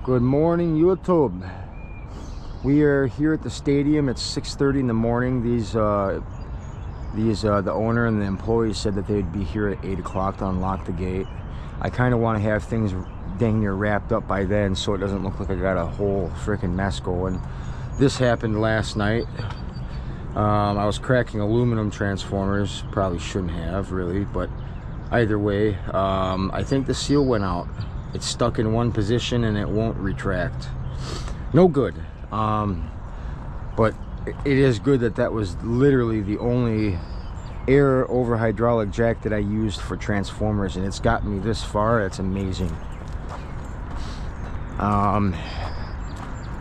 Good morning, YouTube. We are here at the stadium. It's 6:30 in the morning. The owner and the employees said that they'd be here at 8 o'clock to unlock the gate. I kind of want to have things dang near wrapped up by then, so it doesn't look like I got a whole freaking mess going. This happened last night. I was cracking aluminum transformers. Probably shouldn't have, really, but either way, I think the seal went out. It's stuck in one position and it won't retract. No good. But it is good that was literally the only air over hydraulic jack that I used for transformers, and it's gotten me this far. It's amazing. I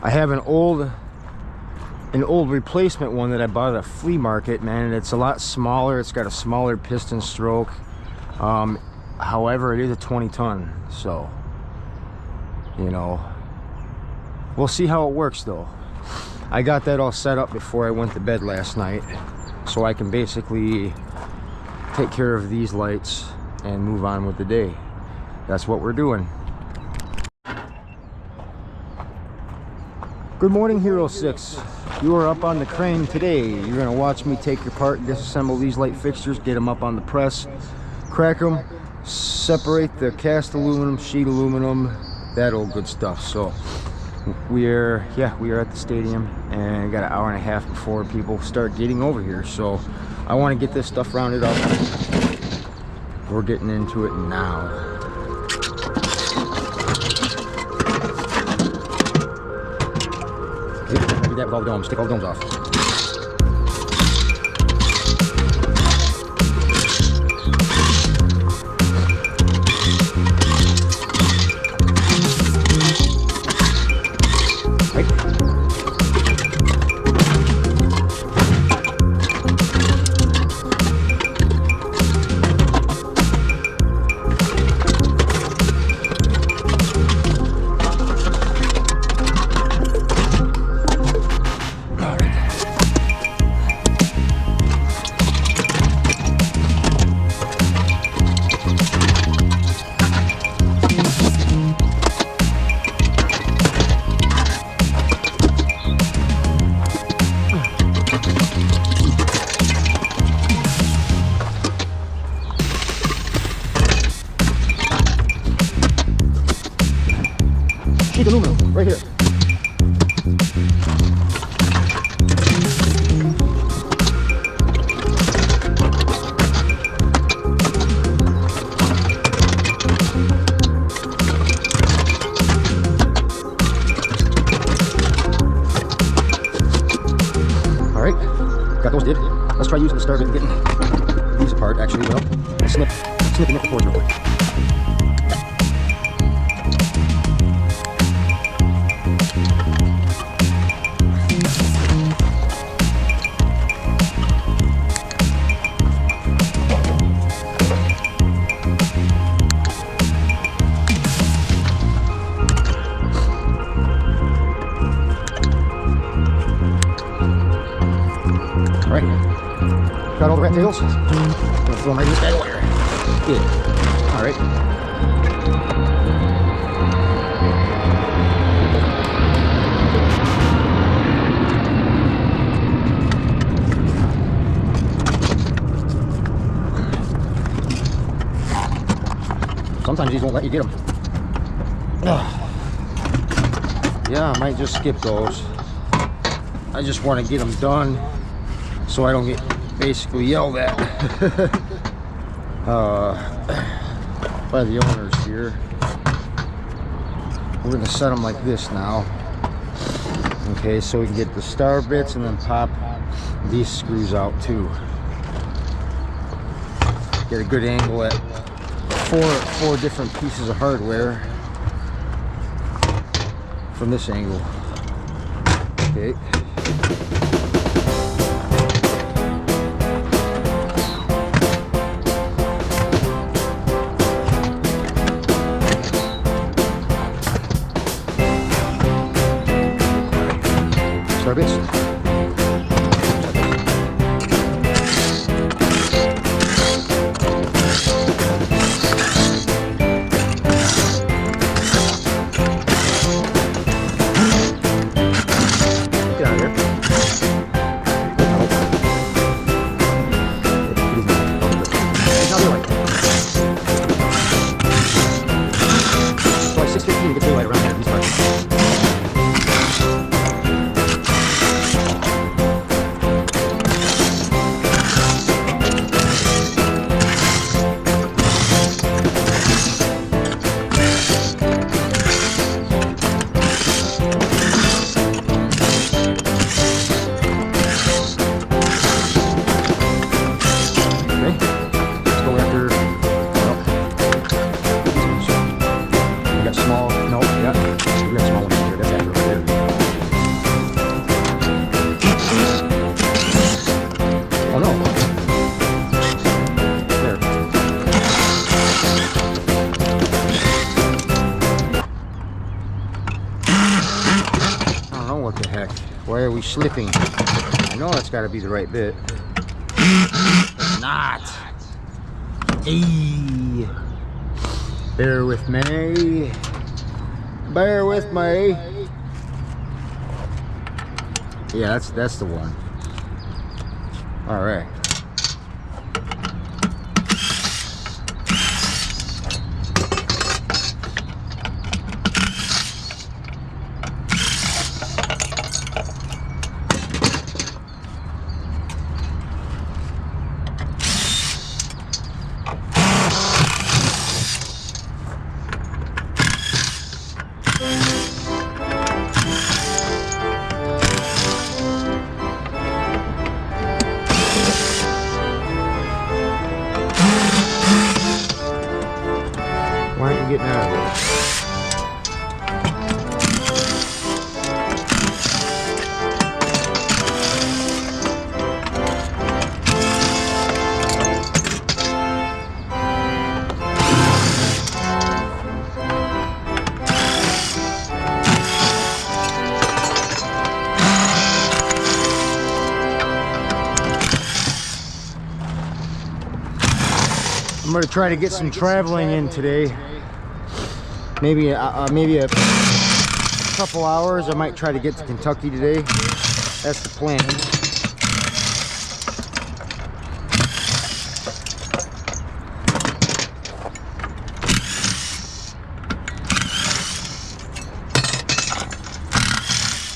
have an old replacement one that I bought at a flea market, man, and it's a lot smaller. It's got a smaller piston stroke. However, it is a 20-ton, so you know, we'll see how it works though. I got that all set up before I went to bed last night, so I can basically take care of these lights and move on with the day. That's what we're doing. Good morning, Hero 6. You are up on the crane today. You're going to watch me take apart and disassemble these light fixtures, get them up on the press, crack them, separate the cast aluminum, sheet aluminum, that old good stuff. So we are at the stadium, and got an hour and a half before people start getting over here, so I want to get this stuff rounded up. We're getting into it now. Do that with all the domes. Take all the domes off. Sheet aluminum, right here. All right, got those did. Let's try using the star bit and getting these apart. Actually, well, snipping at the cords real quick. Alright, got all the rat tails. I'm gonna throw them right in this bag of wire. Good. Alright. Sometimes these won't let you get them. Yeah, I might just skip those. I just want to get them done so I don't get basically yelled at by the owners here. We're going to set them like this now. Okay, so we can get the star bits and then pop these screws out too. Get a good angle at four different pieces of hardware from this angle. Okay. Star bits. can get daylight around here in these parts. Why are we slipping? I know it's got to be the right bit. It's not. Hey, bear with me. Bear with me. Yeah, that's the one. All right. Why aren't you getting out of there? I'm going to try to get some traveling in today. Maybe a couple hours. I might try to get to Kentucky today. That's the plan.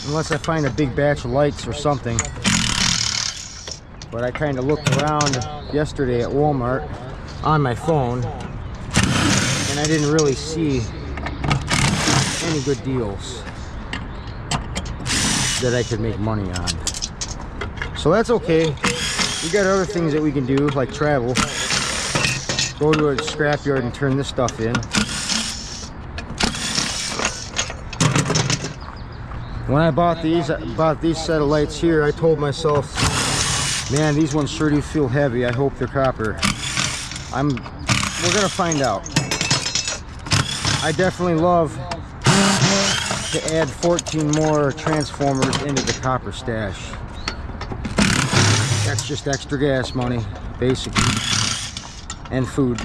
Unless I find a big batch of lights or something. But I kind of looked around yesterday at Walmart on my phone, and I didn't really see any good deals that I could make money on. So that's okay. We got other things that we can do, like travel. Go to a scrapyard and turn this stuff in. When I bought these set of lights here, I told myself, man, these ones sure do feel heavy. I hope they're copper. We're gonna find out. I definitely love to add 14 more transformers into the copper stash. That's just extra gas money, basically, and food.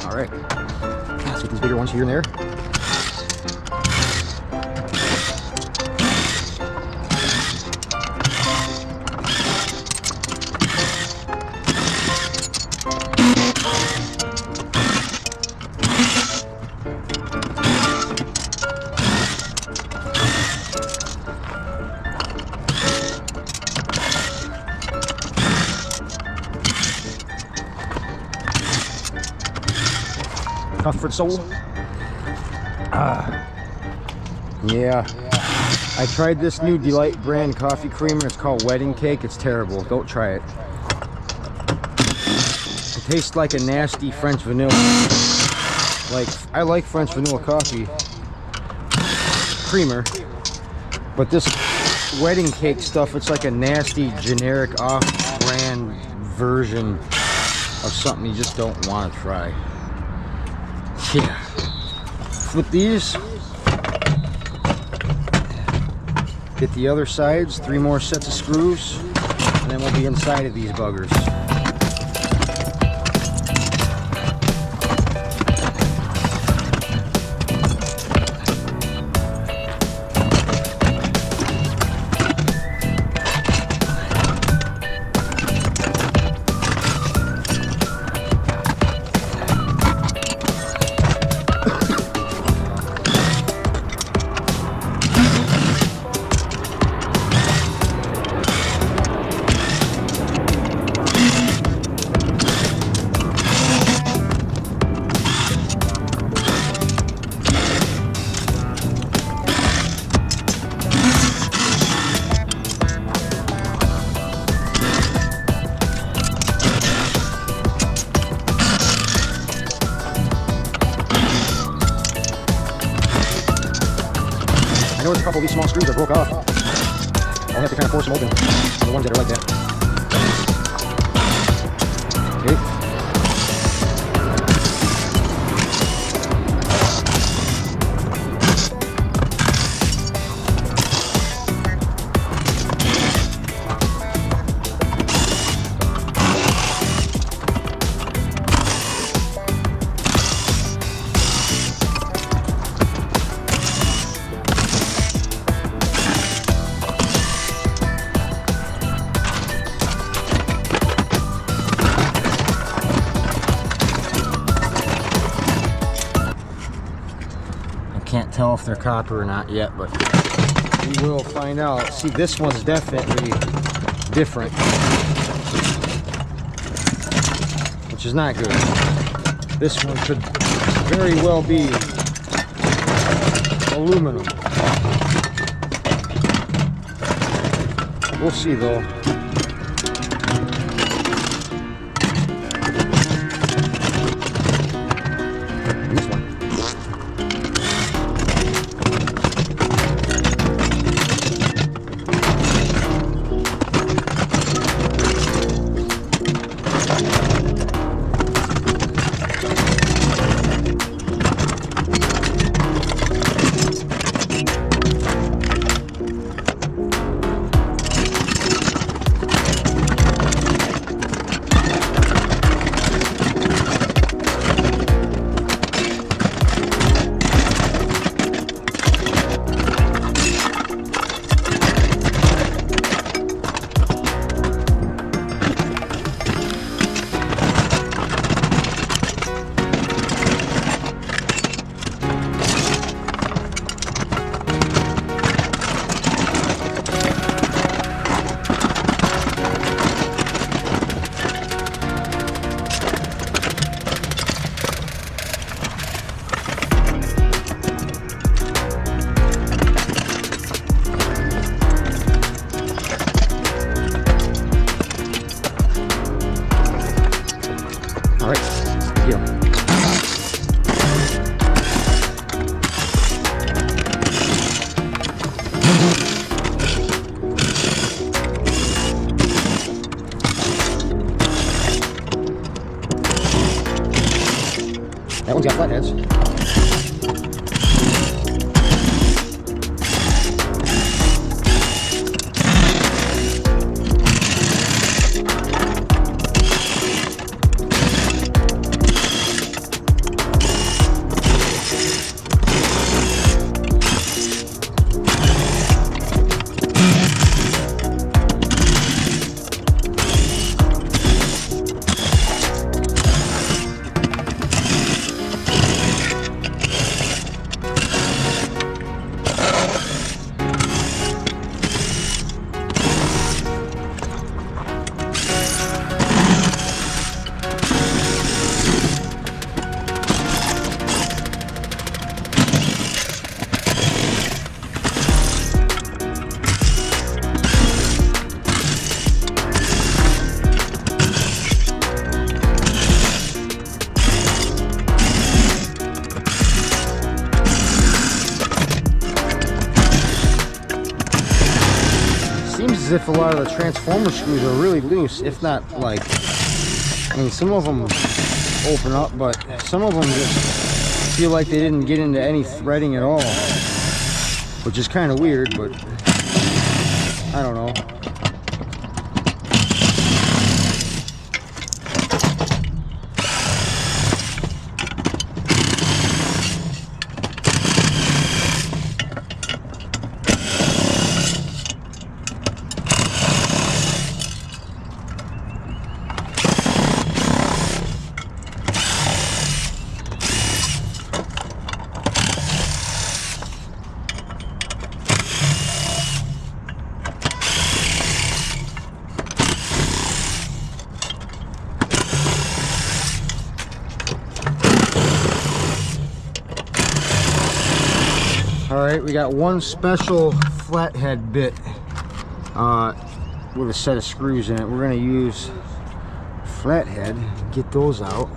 Alright, let's get these bigger ones here and there. Comfort soul. Yeah. I tried this new Delight brand coffee creamer. It's called Wedding Cake. It's terrible. Don't try it. It tastes like a nasty French vanilla. Like, I like French vanilla coffee creamer, but this wedding cake stuff. It's like a nasty, generic, off-brand version of something you just don't want to try. Yeah. Flip these. Get the other sides. 3 more sets of screws. And then we'll be inside of these buggers. I noticed a couple of these small screws are broke off. I'll have to kind of force them open on the ones that are like that. Okay. Can't tell if they're copper or not yet, but we will find out. See, this one's definitely different, which is not good. This one could very well be aluminum. We'll see though. All right, here. That one's got flatheads. if a lot of the transformer screws are really loose, if not like, I mean, some of them open up, but some of them just feel like they didn't get into any threading at all, which is kind of weird, but I don't know. Alright, we got one special flathead bit with a set of screws in it. We're going to use flathead, get those out.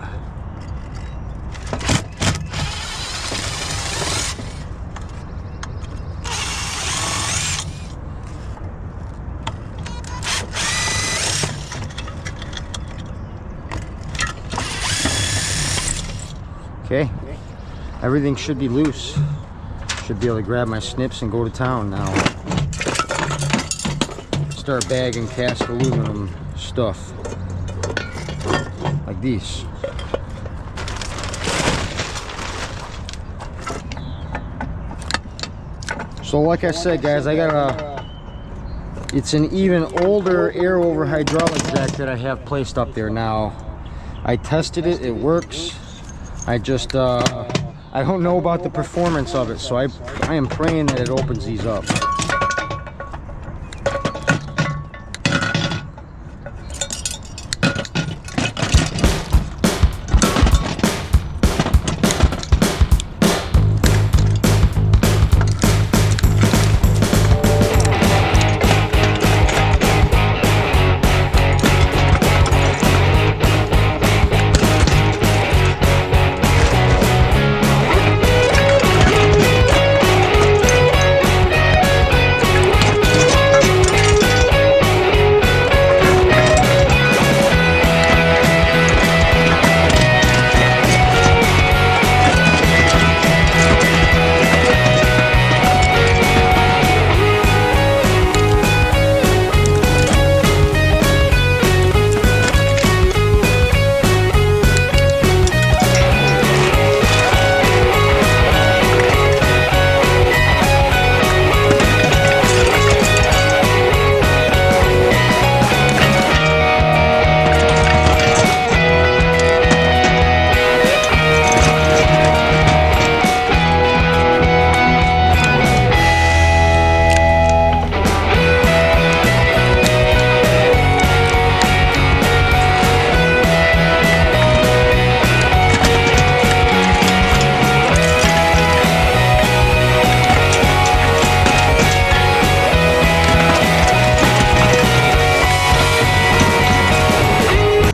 Okay, everything should be loose. Should be able to grab my snips and go to town now. Start bagging cast aluminum stuff like these. So like I said, guys, I got it's an even older air over hydraulic jack that I have placed up there now. I tested it, it works. I just I don't know about the performance of it, so I am praying that it opens these up.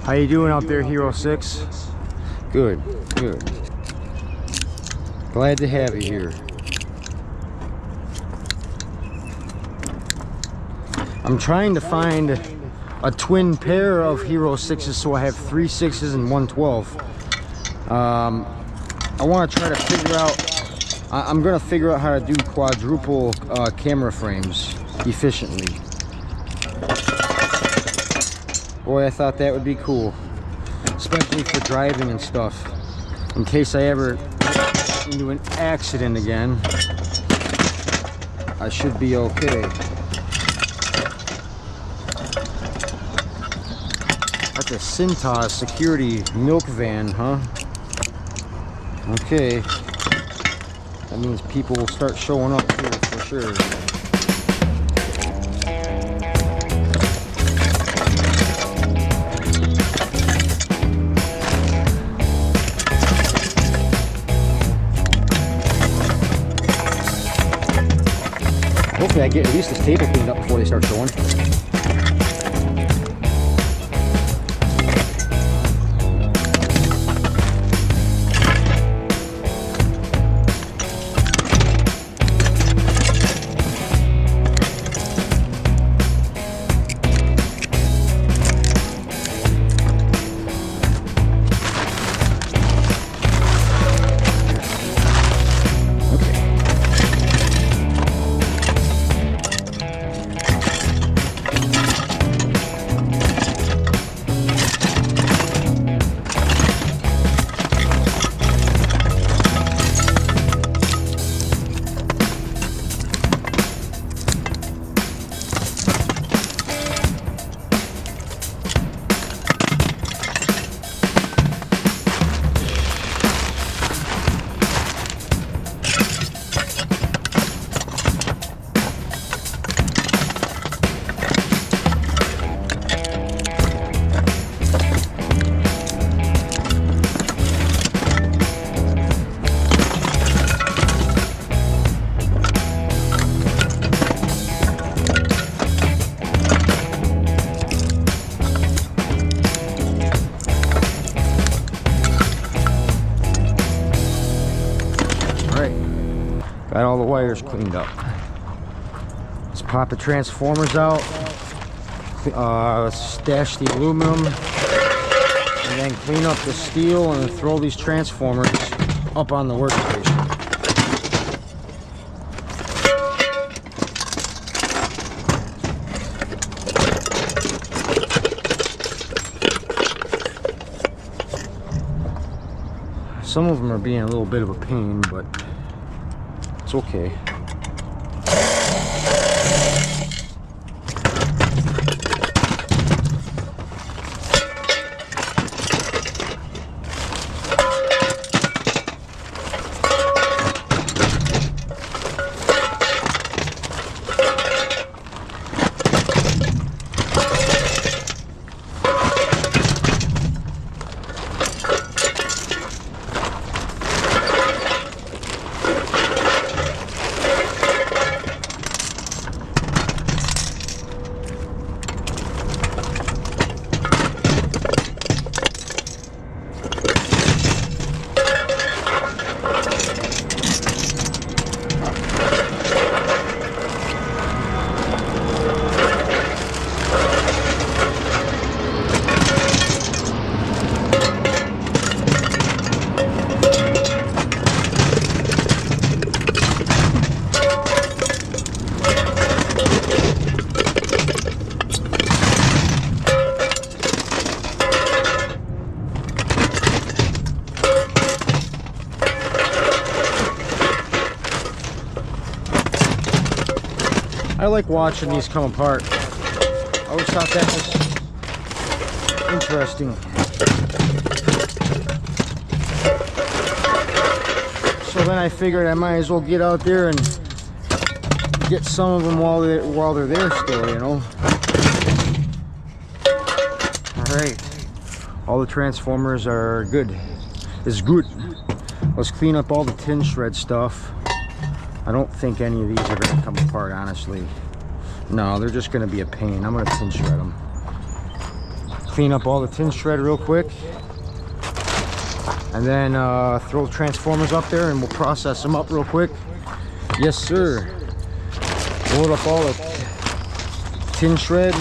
How you doing out there, Hero 6? Good, good. Glad to have you here. I'm trying to find a twin pair of Hero 6s, so I have 3 6s and 1 12. I want to try to figure out, I'm going to figure out how to do quadruple camera frames efficiently. Boy, I thought that would be cool, especially for driving and stuff. In case I ever get into an accident again, I should be okay. That's a Cintas security milk van, huh? Okay. That means people will start showing up here for sure. Hopefully I get at least this table cleaned up before they start showing. the wires cleaned up. Let's pop the transformers out, stash the aluminum, and then clean up the steel and throw these transformers up on the workstation. Some of them are being a little bit of a pain, but it's okay. I like watching these come apart. I always thought that was interesting. So then I figured I might as well get out there and get some of them while they're there still, you know. All right, all the transformers are good. It's good. Let's clean up all the tin shred stuff. I don't think any of these are going to come apart, honestly. No, they're just going to be a pain. I'm going to tin shred them. Clean up all the tin shred real quick. And then throw the transformers up there and we'll process them up real quick. Yes, sir. Load up all the tin shred.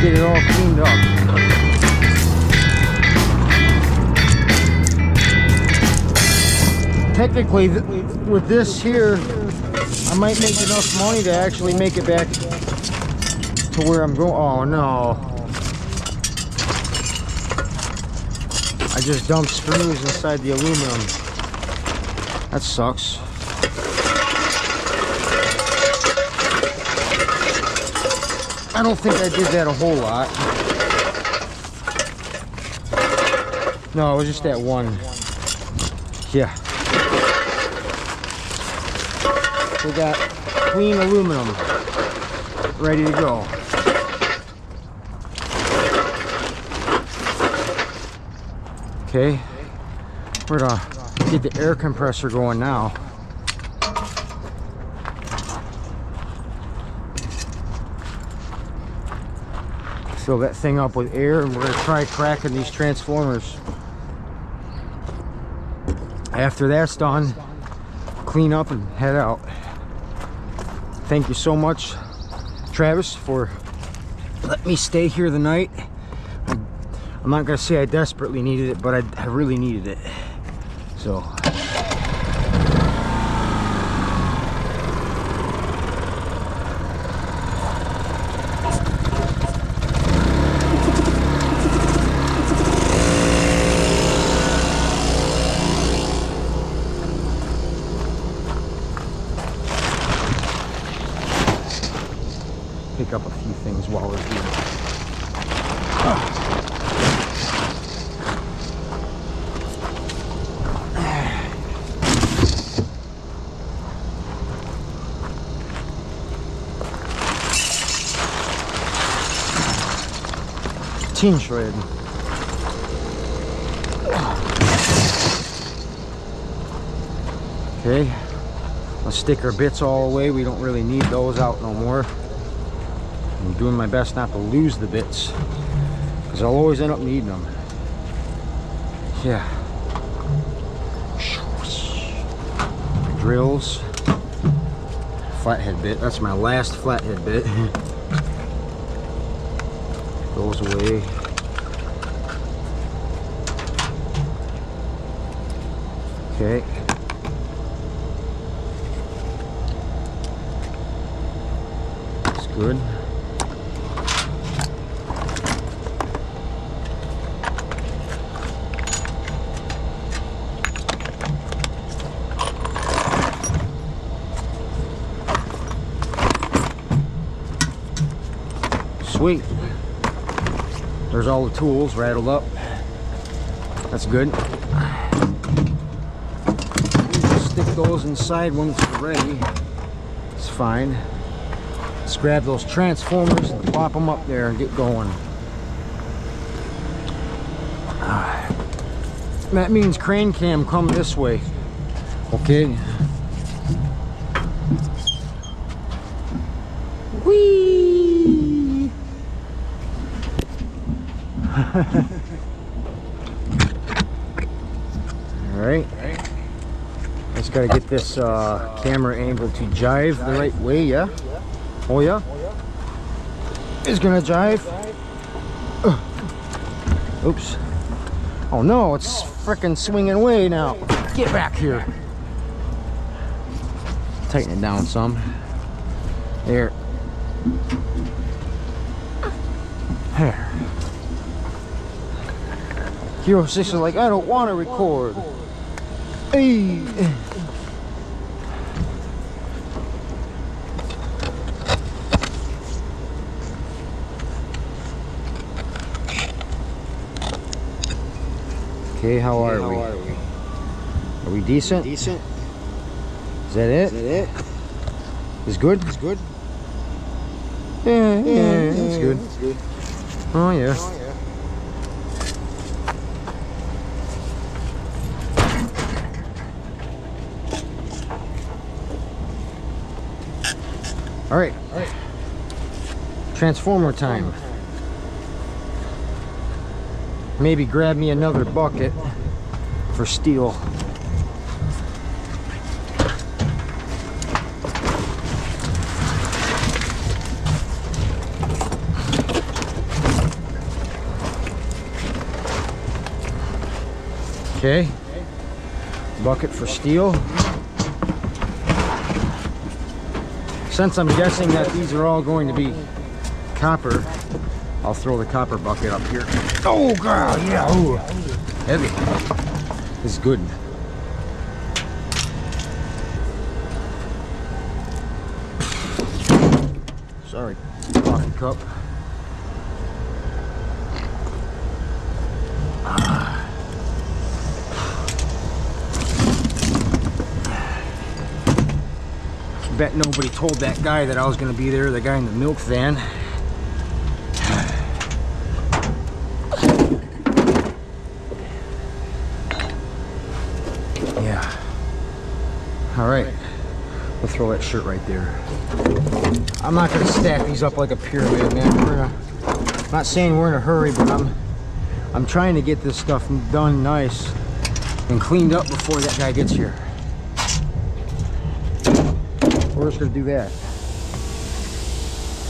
get it all cleaned up. Technically, with this here, I might make enough money to actually make it back to where I'm going. Oh no. I just dumped screws inside the aluminum. That sucks. I don't think I did that a whole lot. No, it was just that one. Yeah. We got clean aluminum ready to go. Okay, we're gonna get the air compressor going now. Fill that thing up with air, and we're gonna try cracking these transformers. After that's done, clean up and head out. Thank you so much, Travis, for letting me stay here the night. I'm not gonna say I desperately needed it, but I really needed it. So pick up a few things while we're here. Tin shred. Okay, let's stick our bits all away. We don't really need those out no more. I'm doing my best not to lose the bits, because I'll always end up needing them. Yeah. Drills. Flathead bit. That's my last flathead bit. Goes away. Okay. That's good. Sweet. There's all the tools rattled up. That's good. Stick those inside when it's ready. It's fine. Let's grab those transformers and plop them up there and get going. That means crane cam come this way. Okay. Whee! Alright. Just gotta get this camera angle to jive the right way, yeah? Oh yeah? It's gonna jive. Oops. Oh no, it's frickin' swinging away now. Get back here. Tighten it down some. There. There. Hero 6 is like, I don't want to record. Hey. Okay, how are we? Are we decent? Decent. Is that it? Is that it? It's good? It's good. Yeah, it's good. It's good. Oh yeah. Oh, yeah. All right. Transformer time. Maybe grab me another bucket for steel. Okay. Bucket for steel. Since I'm guessing that these are all going to be copper, I'll throw the copper bucket up here. Oh god, yeah, ooh. Heavy. This is good. Sorry, coffee cup. Bet nobody told that guy that I was going to be there, the guy in the milk van. Yeah. All right. We'll throw that shirt right there. I'm not going to stack these up like a pyramid, man. I'm not saying we're in a hurry, but I'm trying to get this stuff done nice and cleaned up before that guy gets here. We're just gonna do that.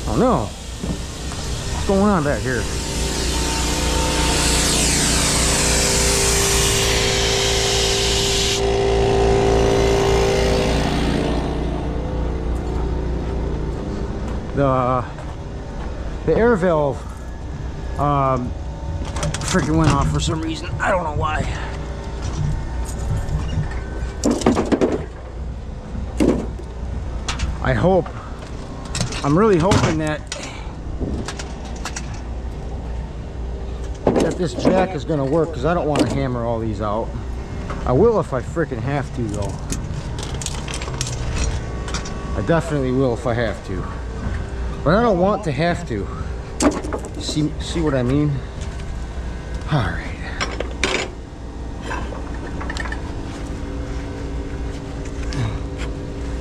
Oh no! What's going on back here? The air valve freaking went off for some reason. I don't know why. I'm really hoping that this jack is gonna work, because I don't want to hammer all these out. I will if I freaking have to, though. I definitely will if I have to, but I don't want to have to. See what I mean? All right.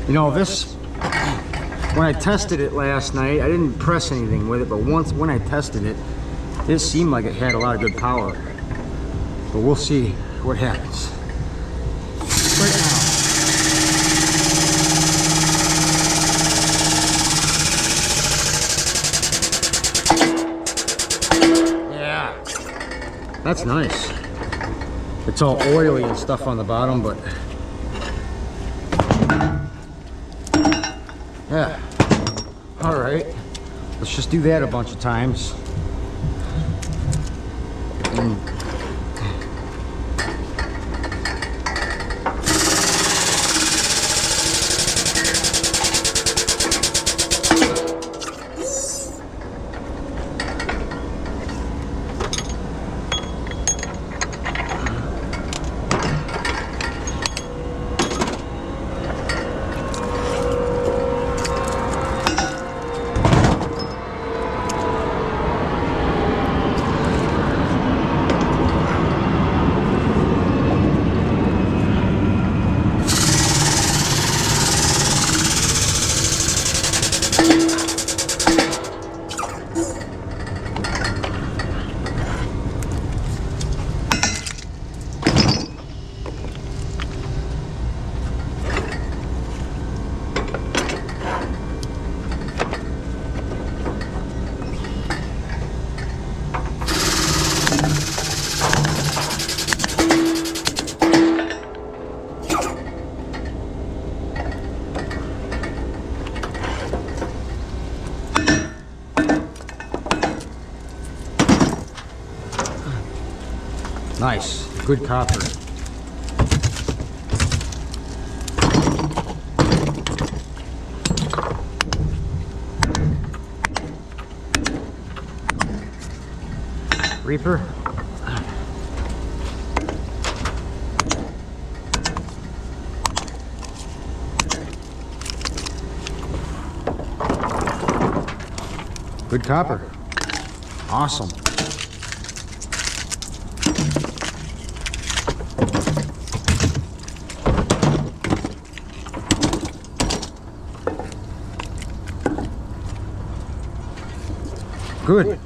You know, this, when I tested it last night, I didn't press anything with it, but when I tested it, it seemed like it had a lot of good power. But we'll see what happens. Right now. Yeah. That's nice. It's all oily and stuff on the bottom, but yeah. All right. Let's just do that a bunch of times. And nice, good copper. Reaper. Good copper. Awesome. Good.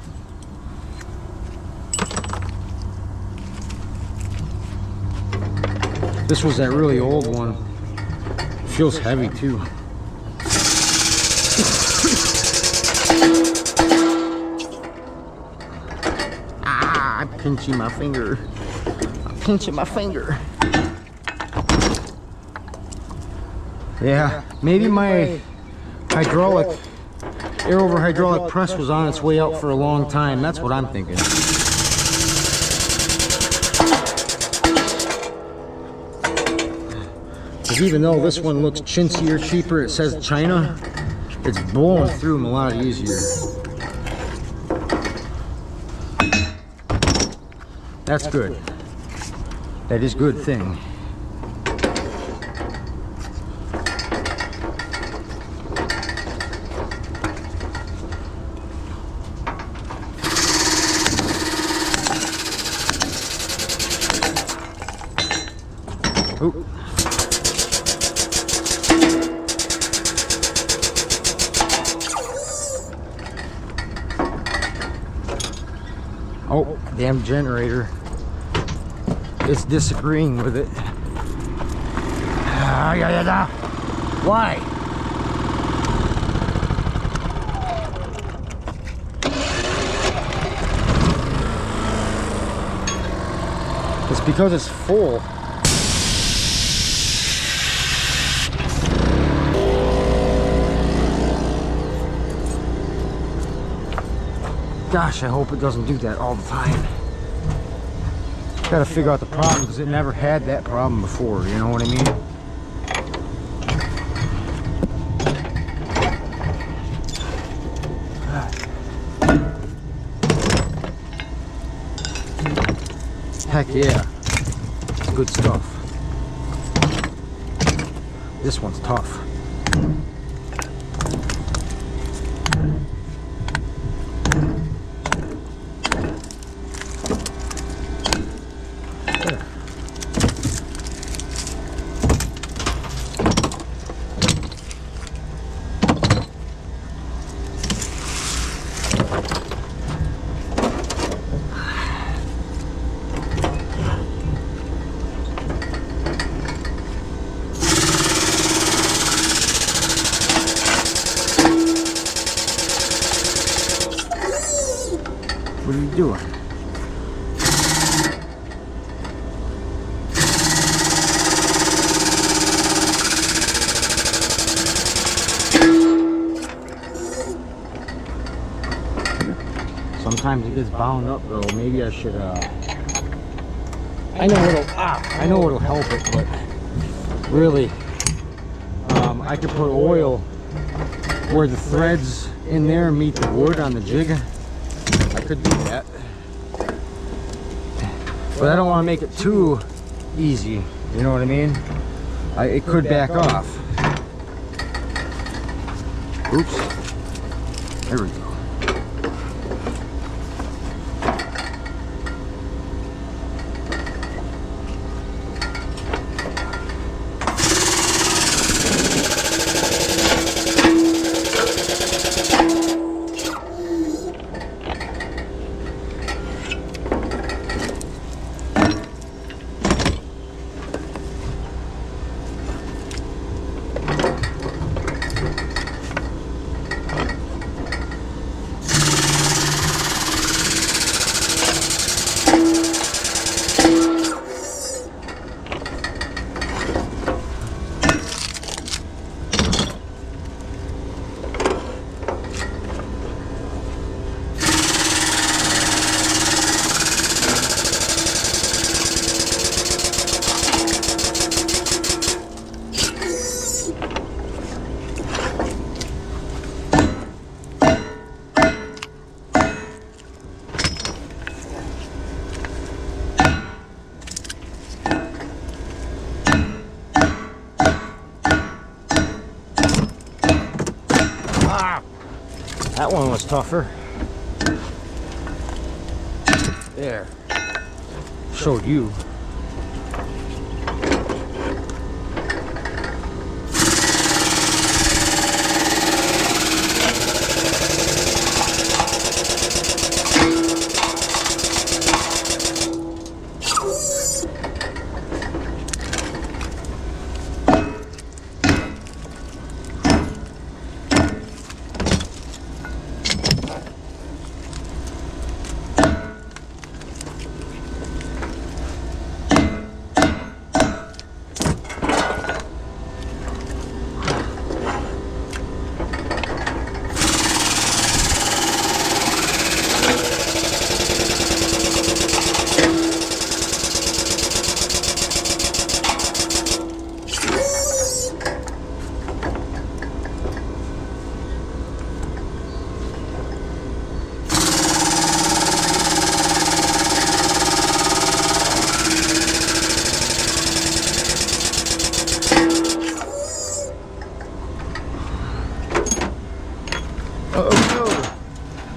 This was that really old one. Feels heavy too. Ah, I'm pinching my finger. pinching my finger. Yeah, maybe my hydraulic, air over hydraulic press was on its way out for a long time. That's what I'm thinking. Because even though this one looks chintzier, cheaper, it says China, it's blowing through them a lot easier. That's good. That is a good thing. Ooh. Oh, damn generator. It's disagreeing with it. Why? It's because it's full. Gosh, I hope it doesn't do that all the time. Gotta figure out the problem because it never had that problem before, you know what I mean? Heck yeah, it's good stuff. This one's tough. What are you doing? Sometimes it gets bound up though. Maybe I should I know it'll help it, but really I could put oil where the threads in there meet the wood on the jig. I could do that, but I don't want to make it too easy, you know what I mean? It could back off. Oops, there we go. That one was tougher. There. Showed you.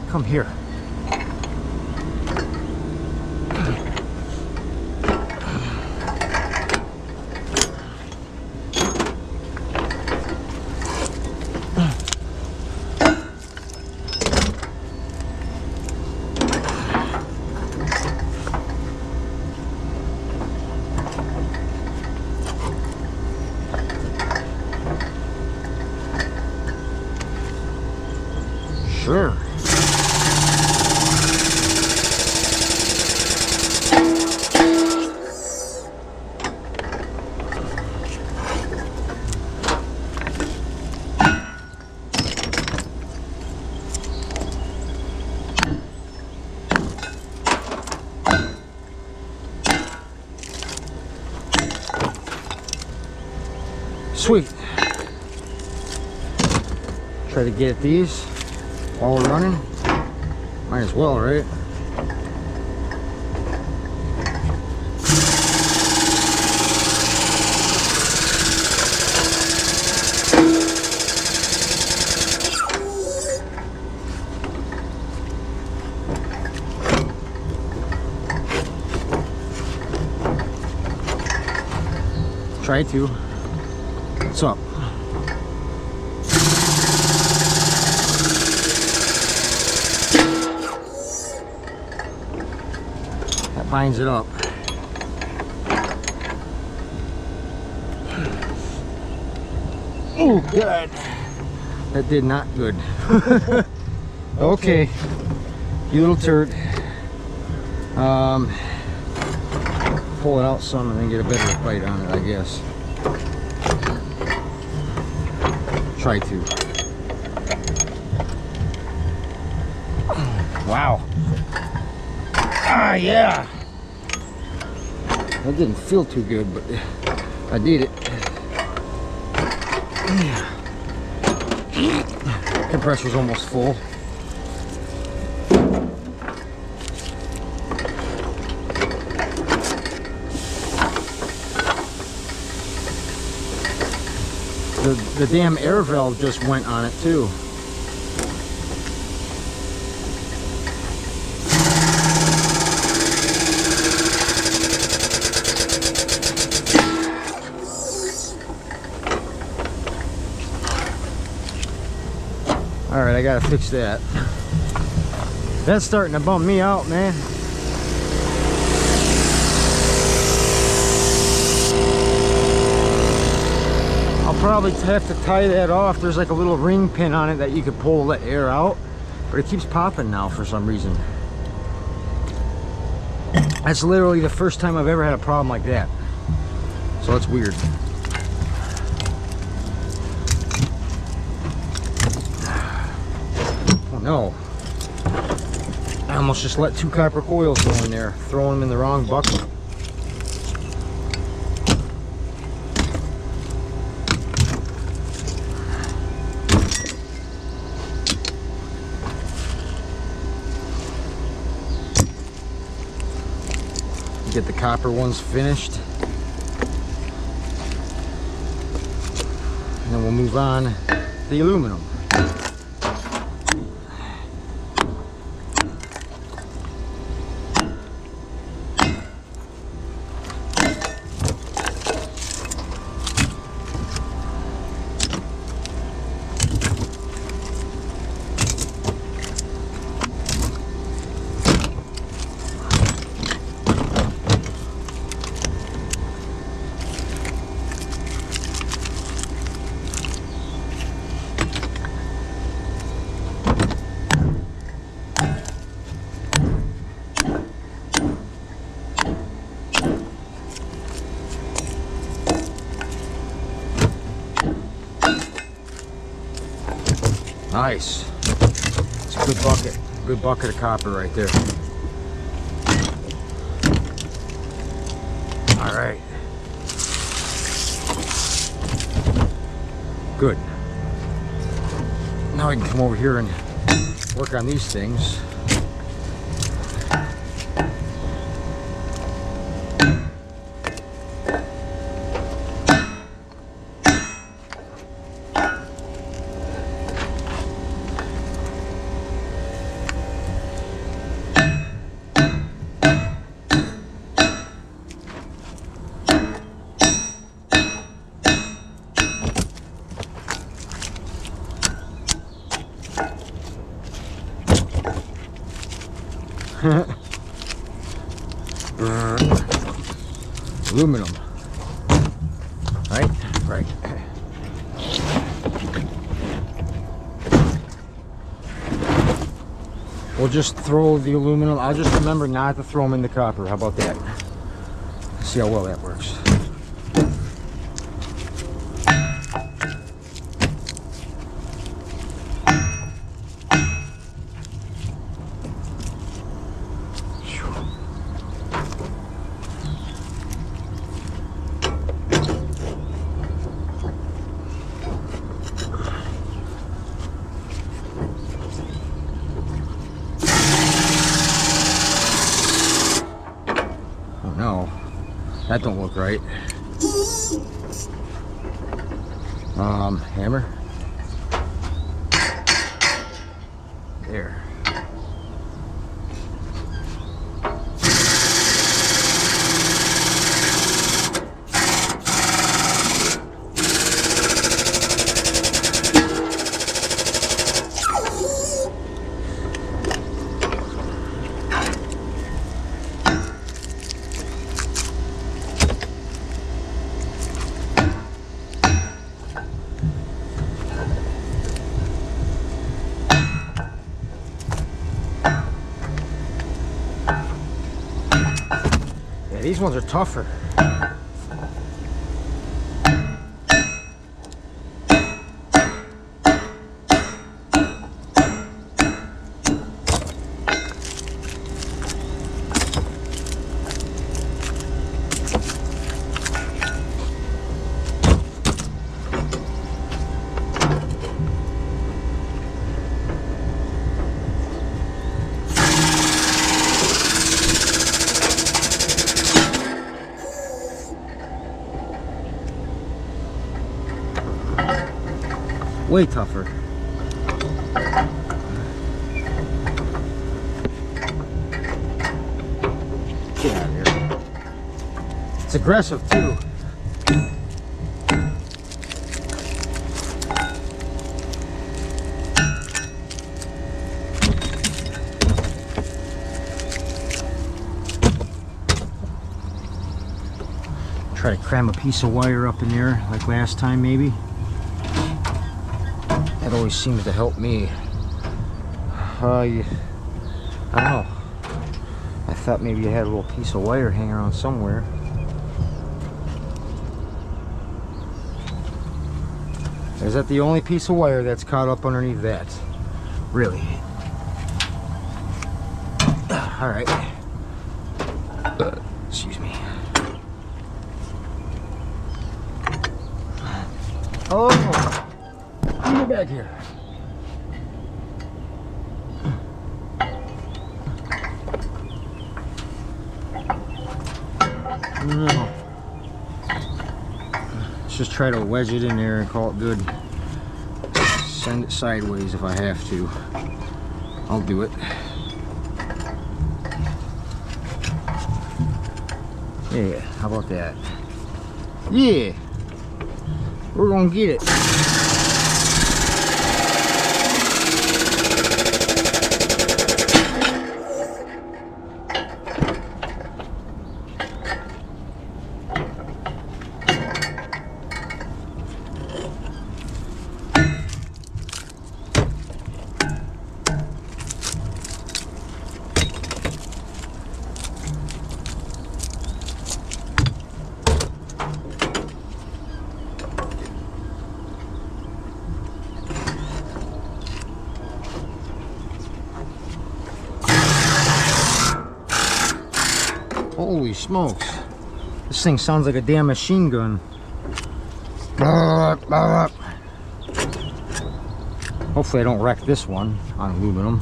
Come here. Sure. Sweet. Try to get at these while we're running. Might as well, right? Try to. What's up? That binds it up. Oh, God. That did not good. Okay. You little turd. Pull it out some and then get a better bite on it, I guess. Try to. Wow. Ah, yeah. That didn't feel too good, but I did it. Compressor's almost full. The damn air valve just went on it too. All right, I gotta fix that. That's starting to bum me out, man. Probably have to tie that off. There's like a little ring pin on it that you could pull the air out, but it keeps popping now for some reason. That's literally the first time I've ever had a problem like that, so that's weird. Oh no, I almost just let 2 copper coils go in there, throwing them in the wrong bucket. Get the copper ones finished, and then we'll move on to the aluminum. Nice. It's a good bucket. Good bucket of copper right there. All right. Good. Now I can come over here and work on these things. Aluminum. Right? Right. We'll just throw the aluminum. I'll just remember not to throw them in the copper. How about that? See how well that works. No, that don't look right. Hammer. There. Yeah, these ones are tougher. Way tougher. Get out of here. It's aggressive too. Try to cram a piece of wire up in there like last time maybe. That always seems to help me. I don't know. I thought maybe you had a little piece of wire hanging around somewhere. Is that the only piece of wire that's caught up underneath that? Really? All right. Excuse me. Oh! Get back here. No. Let's just try to wedge it in there and call it good. Send it sideways if I have to. I'll do it. Yeah, how about that? Yeah. We're gonna get it. Holy smokes. This thing sounds like a damn machine gun. Hopefully I don't wreck this one on aluminum.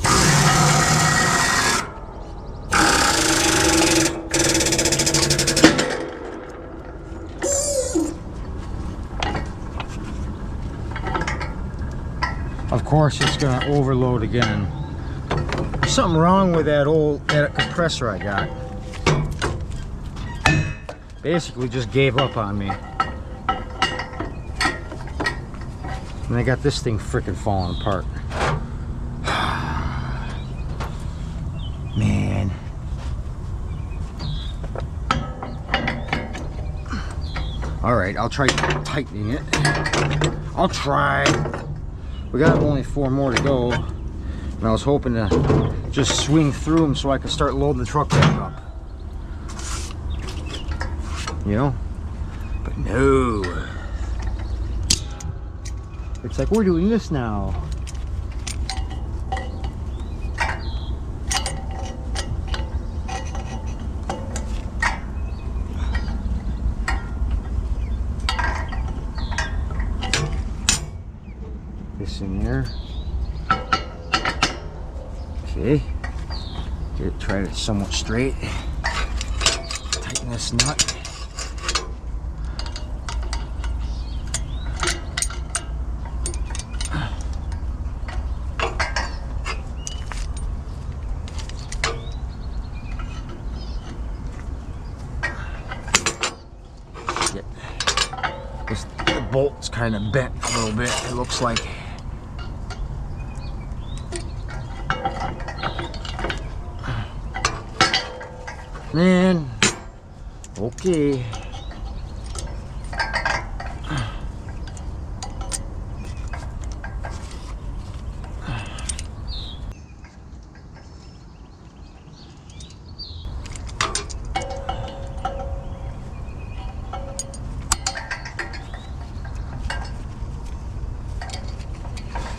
Of course it's gonna overload again. There's something wrong with that compressor I got. Basically just gave up on me. And I got this thing freaking falling apart. Man. Alright, I'll try tightening it. I'll try. We got only 4 more to go. And I was hoping to just swing through them so I could start loading the truck back up. You know? But no. It's like we're doing this now. This in there. Okay. Get it, try it somewhat straight. Tighten this nut. The bolt's kind of bent a little bit, it looks like. Man, okay.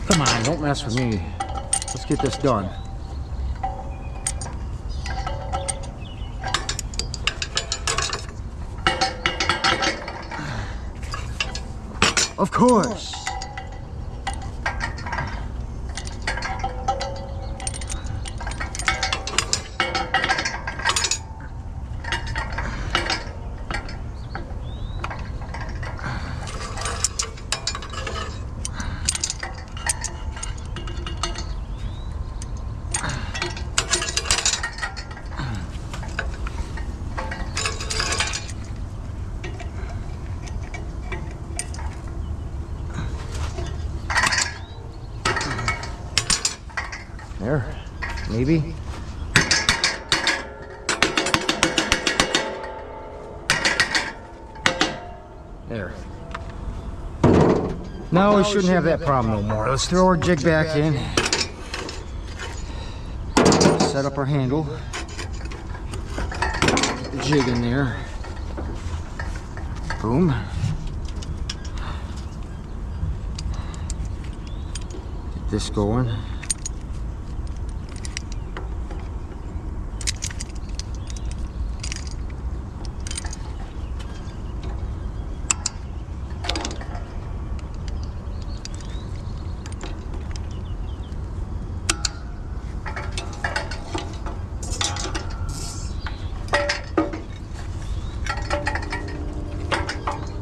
Come on, don't mess with me. Let's get this done. Of course. There, maybe. There. No, we shouldn't have that problem no more. Let's throw our jig back in. Set up our handle. Get the jig in there. Boom. Get this going.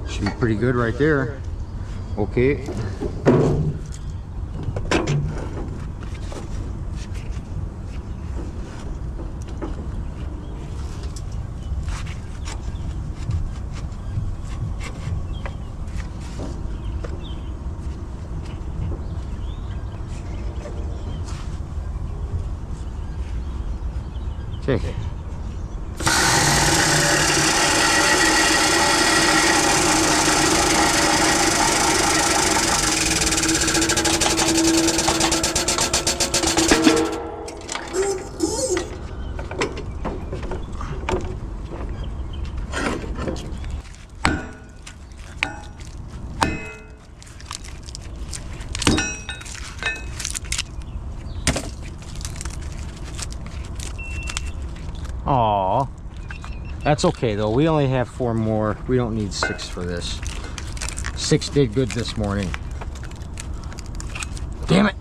Should be pretty good right there. Okay. Okay. Aw, that's okay though. We only have 4 more. We don't need 6 for this. 6 did good this morning. Damn it.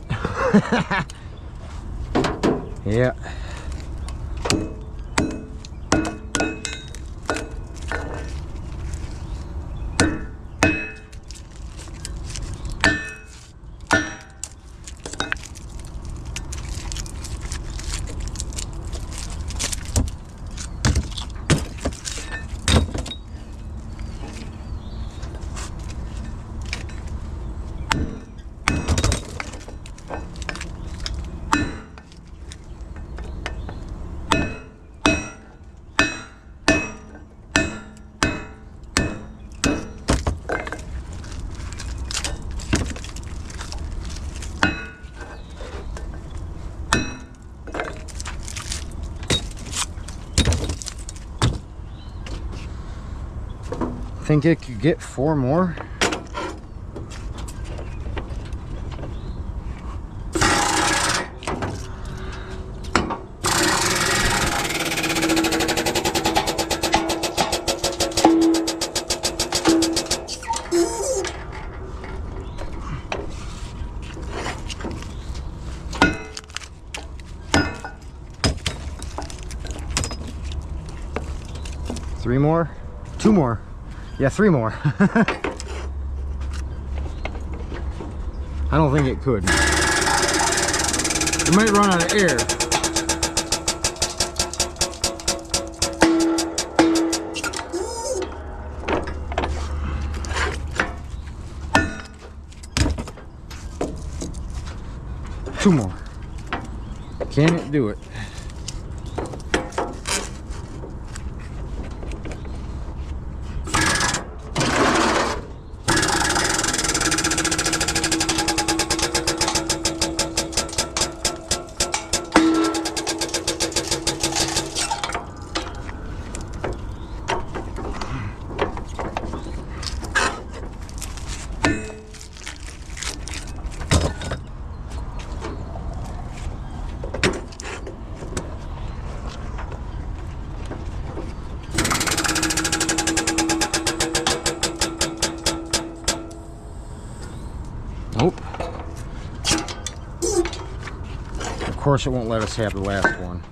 Yeah. Think it could get 4 more? Three more? 2 more? Yeah, 3 more. I don't think it could. It might run out of air. Two more. Can it do it? Nope. Of course it won't let us have the last one.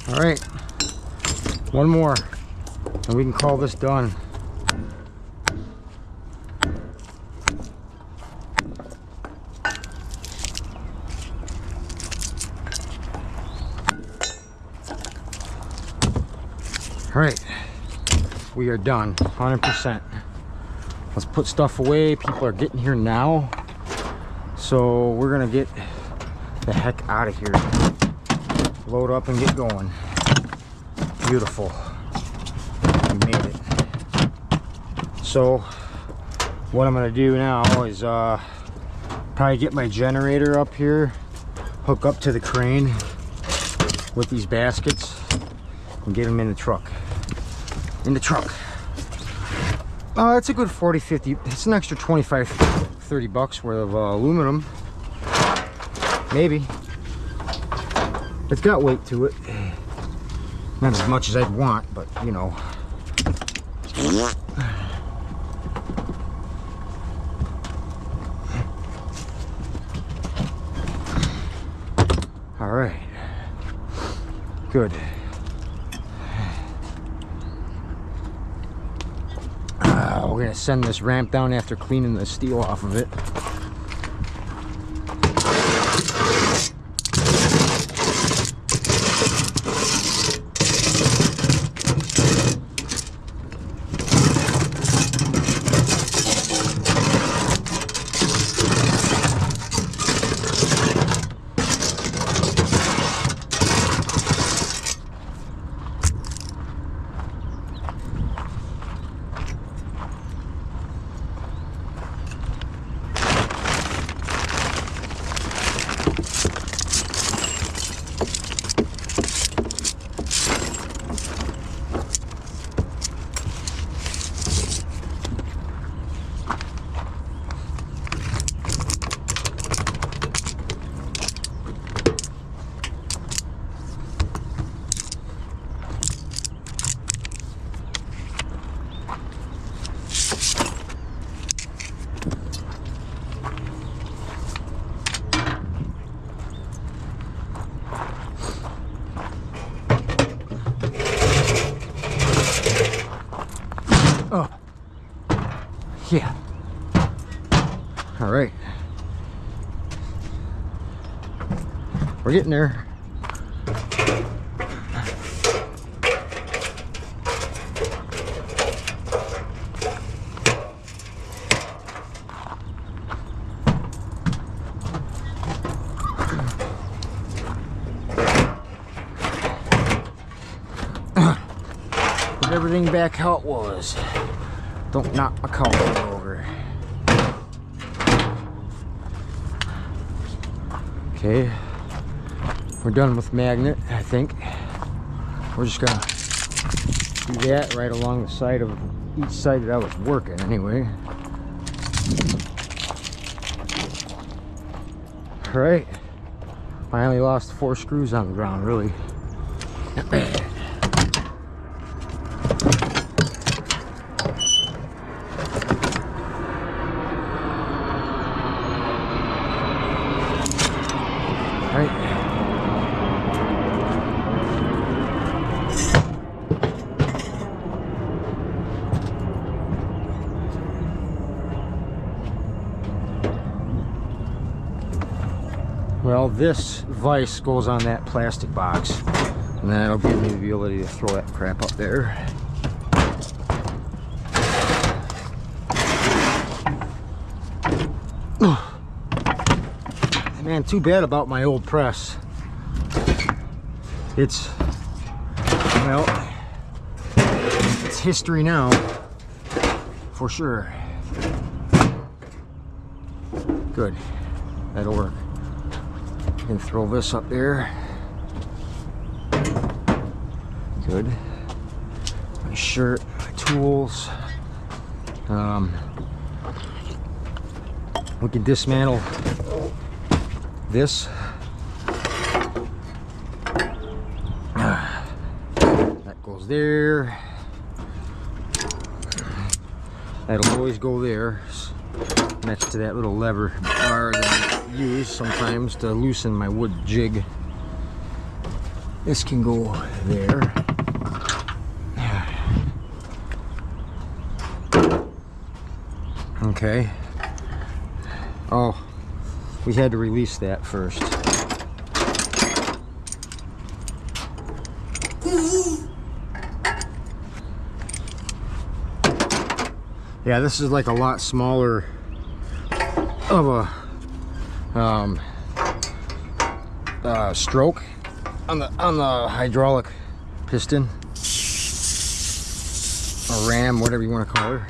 All right, one more, and we can call this done. All right, we are done, 100%. Let's put stuff away. People are getting here now, so we're gonna get the heck out of here. Load up and get going. Beautiful. We made it. So what I'm gonna do now is probably get my generator up here, hook up to the crane with these baskets, and get them in the truck. It's a good 40, 50. It's an extra 25, 30 bucks worth of aluminum. Maybe. It's got weight to it. Not as much as I'd want, but you know. All right. Good. We're gonna send this ramp down after cleaning the steel off of it. Yeah. All right. We're getting there. Put everything back how it was. Don't knock my collar over. Okay, we're done with magnet, I think. We're just gonna do that right along the side of each side that I was working anyway. All right, finally lost 4 screws on the ground, really. Well, this vise goes on that plastic box, and then it'll give me the ability to throw that crap up there. Man, too bad about my old press. It's, well, it's history now, for sure. Good, that'll work. I can throw this up there. Good. My shirt, my tools. We can dismantle this. That goes there. That'll always go there, next to that little lever bar that I use sometimes to loosen my wood jig. This can go there. Okay. Oh, we had to release that first. Yeah, this is like a lot smaller of a stroke on the hydraulic piston or ram, whatever you want to call her.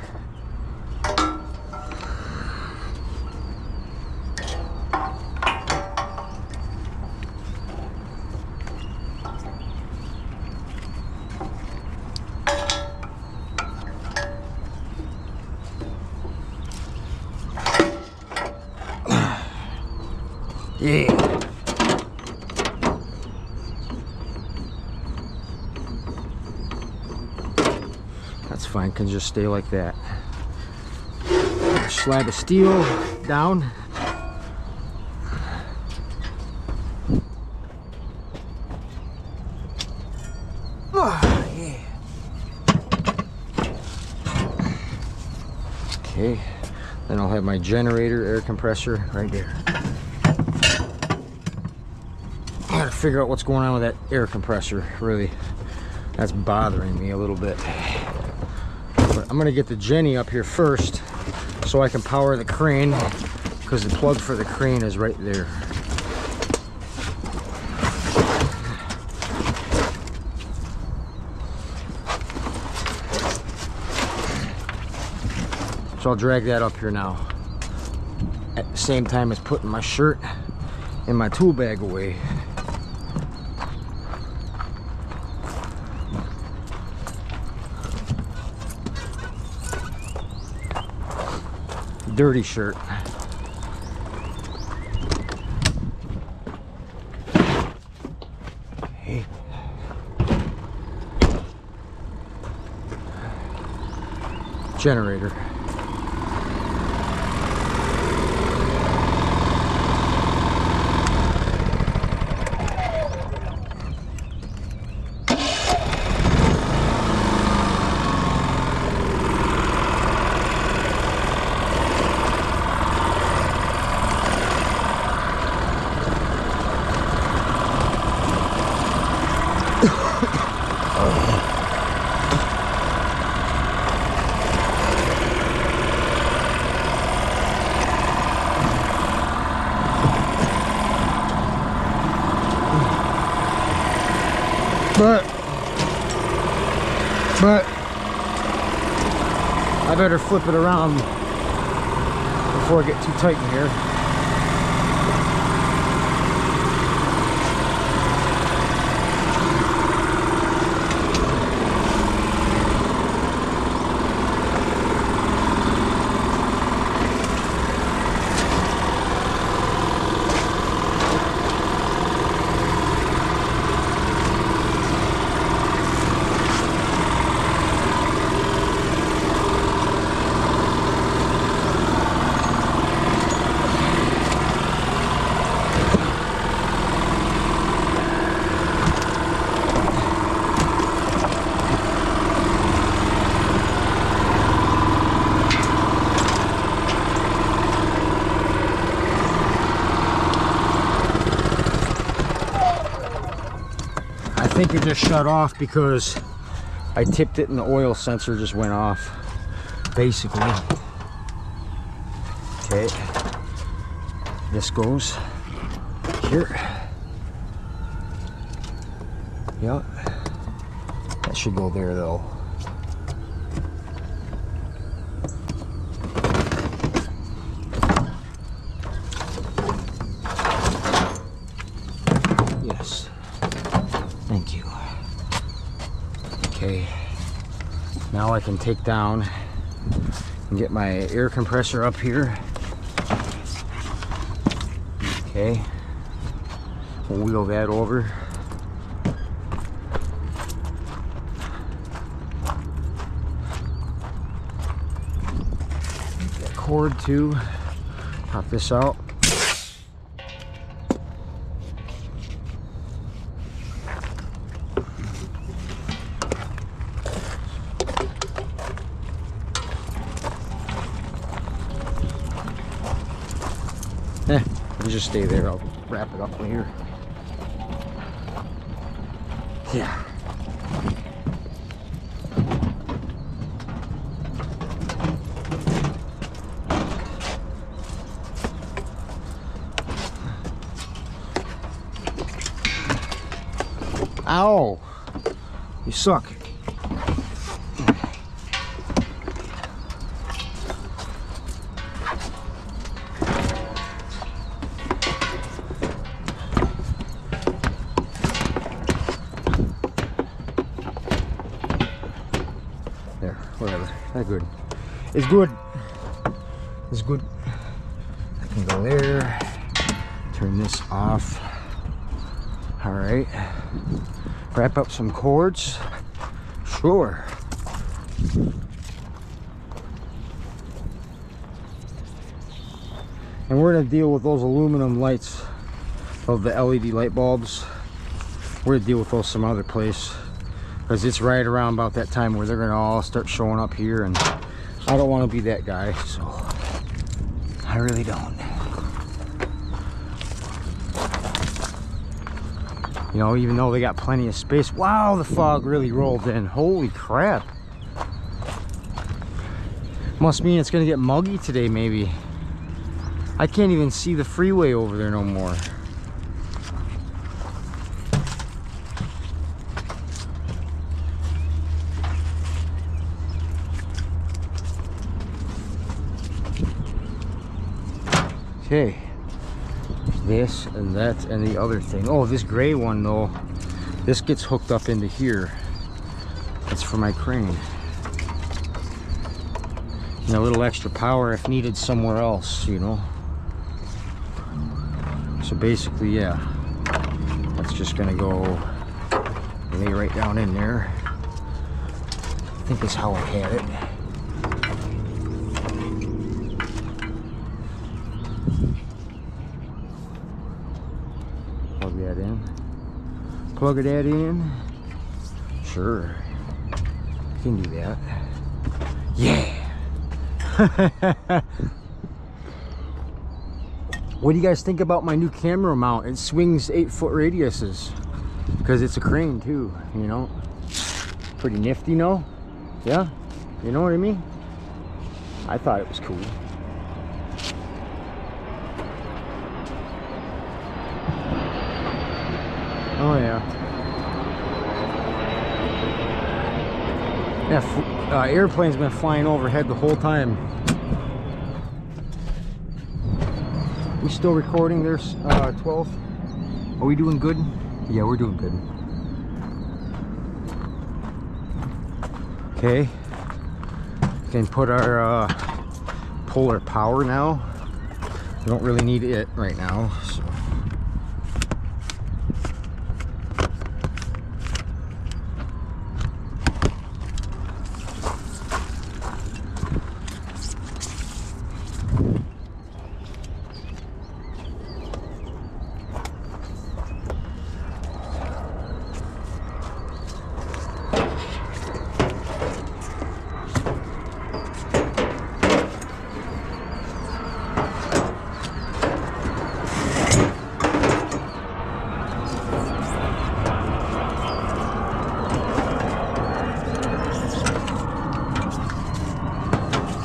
Yeah. That's fine, can just stay like that. Slab of steel down. Oh, yeah. Okay, then I'll have my generator air compressor right there. I gotta figure out what's going on with that air compressor, really. That's bothering me a little bit. But I'm gonna get the Jenny up here first so I can power the crane, because the plug for the crane is right there. So I'll drag that up here now, at the same time as putting my shirt and my tool bag away. Dirty shirt. Okay. Generator. I better flip it around before I get too tight in here. I think it just shut off because I tipped it and the oil sensor just went off, basically. Okay, this goes here. Yep, that should go there though. Yes. Thank you. Okay, now I can take down and get my air compressor up here. Okay, we'll wheel that over. That cord too. Pop this out. You just stay there. I'll wrap it up later. Yeah. Ow! You suck. There, whatever. That's good. It's good. It's good. I can go there. Turn this off. All right. Wrap up some cords. Sure. And we're gonna deal with those aluminum lights of the LED light bulbs. We're gonna deal with those some other place, because it's right around about that time where they're gonna all start showing up here, and I don't want to be that guy, so I really don't. You know, even though they got plenty of space. Wow, the fog really rolled in. Holy crap. Must mean it's gonna get muggy today, maybe. I can't even see the freeway over there no more. Okay, this and that and the other thing. Oh, this gray one though, this gets hooked up into here. That's for my crane. And a little extra power if needed somewhere else, you know. So basically, yeah, that's just gonna go lay right down in there. I think that's how I had it. Plug that in. Plug that in. Sure. You can do that. Yeah. What do you guys think about my new camera mount? It swings 8-foot radiuses because it's a crane too, you know. Pretty nifty, no? Yeah? You know what I mean? I thought it was cool. Oh yeah. That airplane's been flying overhead the whole time. We still recording? There's 12. Are we doing good? Yeah, we're doing good. Okay. Can put our polar power now. We don't really need it right now. So.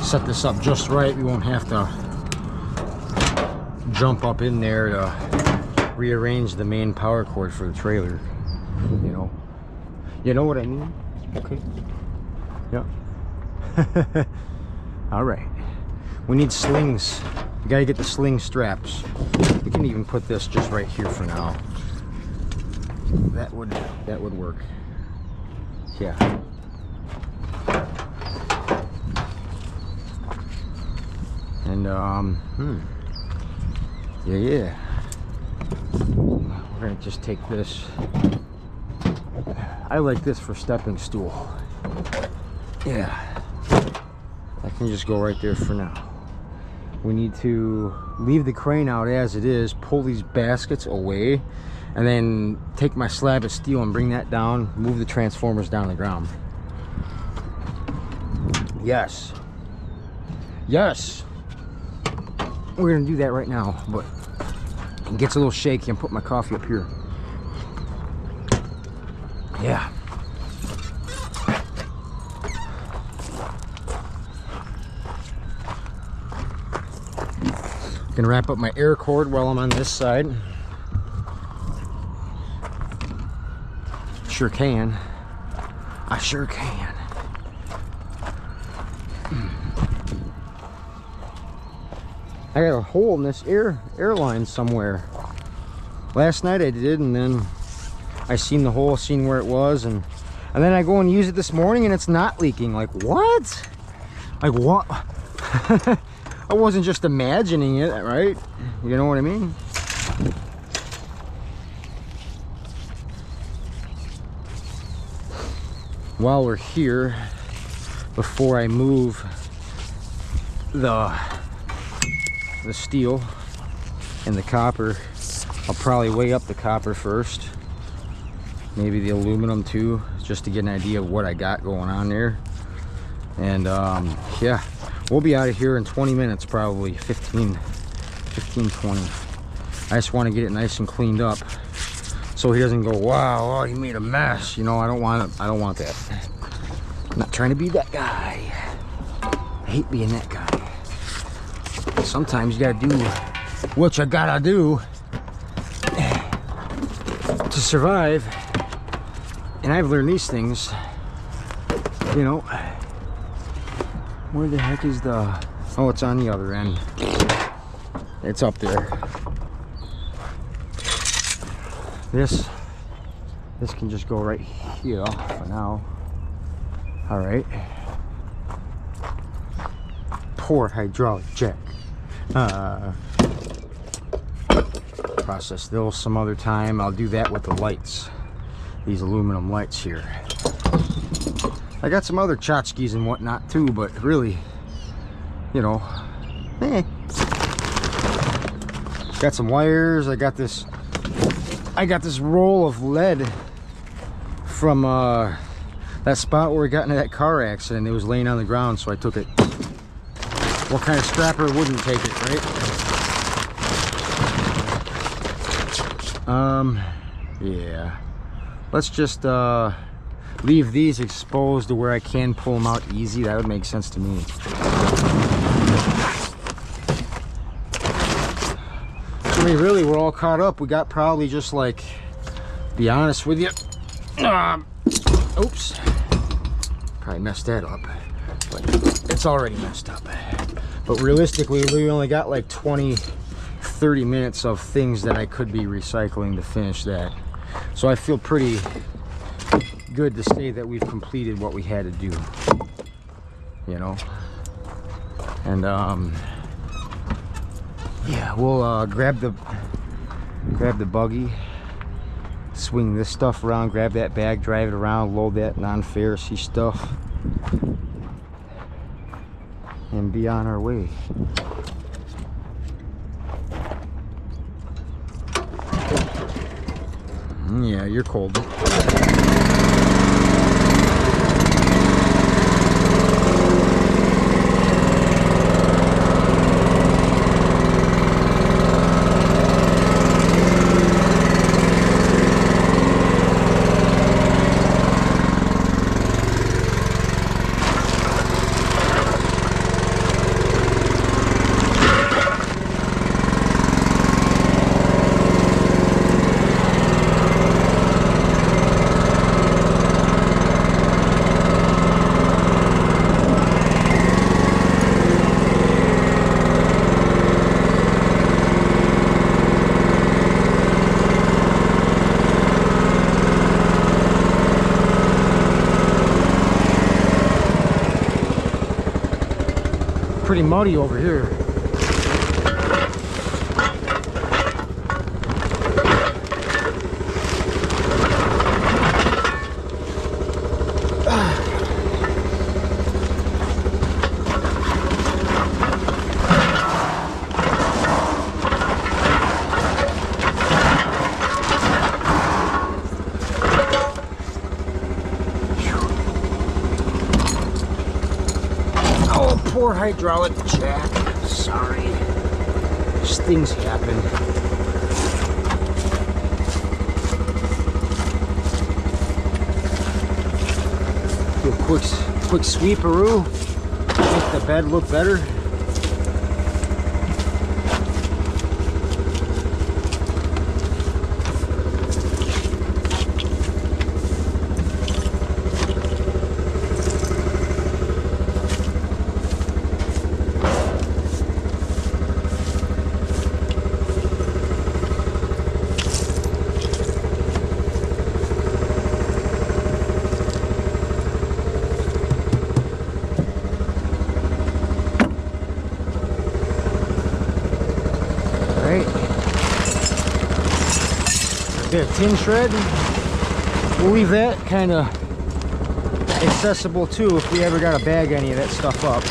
Set this up just right. We won't have to jump up in there to rearrange the main power cord for the trailer. You know what I mean? Okay. Yeah. All right. We need slings. We gotta get the sling straps. We can even put this just right here for now. That would work. Yeah. And yeah, we're gonna just take this. I like this for stepping stool. Yeah, that can just go right there for now. We need to leave the crane out as it is, pull these baskets away, and then take my slab of steel and bring that down, move the transformers down the ground. Yes. Yes. We're gonna do that right now, but it gets a little shaky. I'm putting my coffee up here. Yeah. Gonna wrap up my air cord while I'm on this side. Sure can. I sure can. I got a hole in this airline somewhere. Last night I did, and then I seen the hole, seen where it was, and then I go and use it this morning and it's not leaking. Like what? Like what? I wasn't just imagining it, right? You know what I mean? While we're here, before I move the steel and the copper, I'll probably weigh up the copper first, maybe the aluminum too, just to get an idea of what I got going on there. And yeah, we'll be out of here in 20 minutes, probably 15, 20. I just want to get it nice and cleaned up so he doesn't go, wow, oh, he made a mess. You know, I don't want that. I'm not trying to be that guy. I hate being that guy. Sometimes you gotta do what you gotta do to survive, and I've learned these things. You know, where the heck is the? Oh, it's on the other end. It's up there. This can just go right here for now. All right. Port hydraulic jack. Process those some other time. I'll do that with the lights, these aluminum lights here. I got some other tchotchkes and whatnot too, but really, you know, got some wires. I got this roll of lead from that spot where we got into that car accident. It was laying on the ground, so I took it. What kind of scrapper wouldn't take it, right? Yeah. Let's just leave these exposed to where I can pull them out easy. That would make sense to me. I mean, really, we're all caught up. We got probably just like, be honest with you. Oops. Probably messed that up, but it's already messed up. But realistically, we only got like 20-30 minutes of things that I could be recycling to finish that. So I feel pretty good to say that we've completed what we had to do, you know. And yeah, we'll grab the buggy, swing this stuff around, grab that bag, drive it around, load that non-ferrous stuff, and be on our way. Yeah, you're cold. Pretty muddy over here. Poor hydraulic jack. Sorry. These things happen. Do a quick sweeperoo. Make the bed look better. Bit of tin shred. We'll leave that kind of accessible too if we ever got to bag any of that stuff up.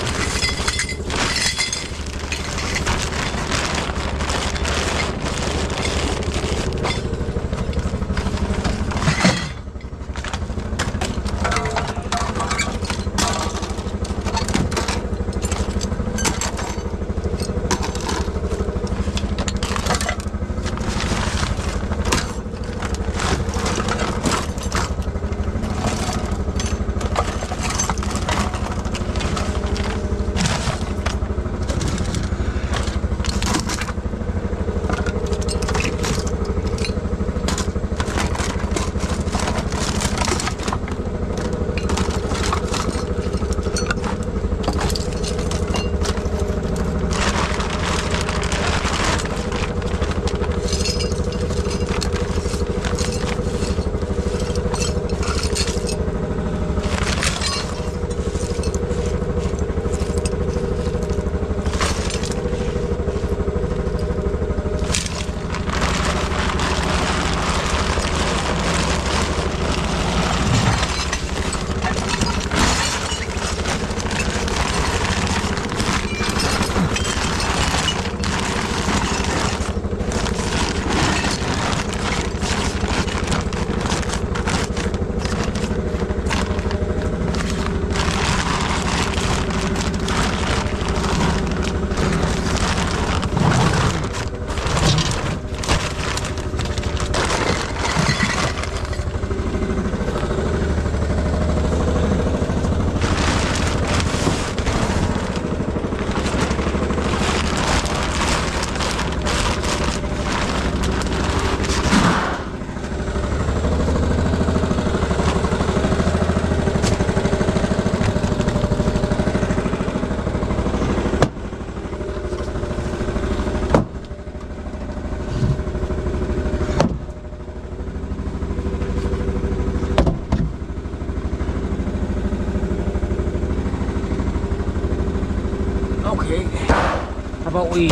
Okay. How about we,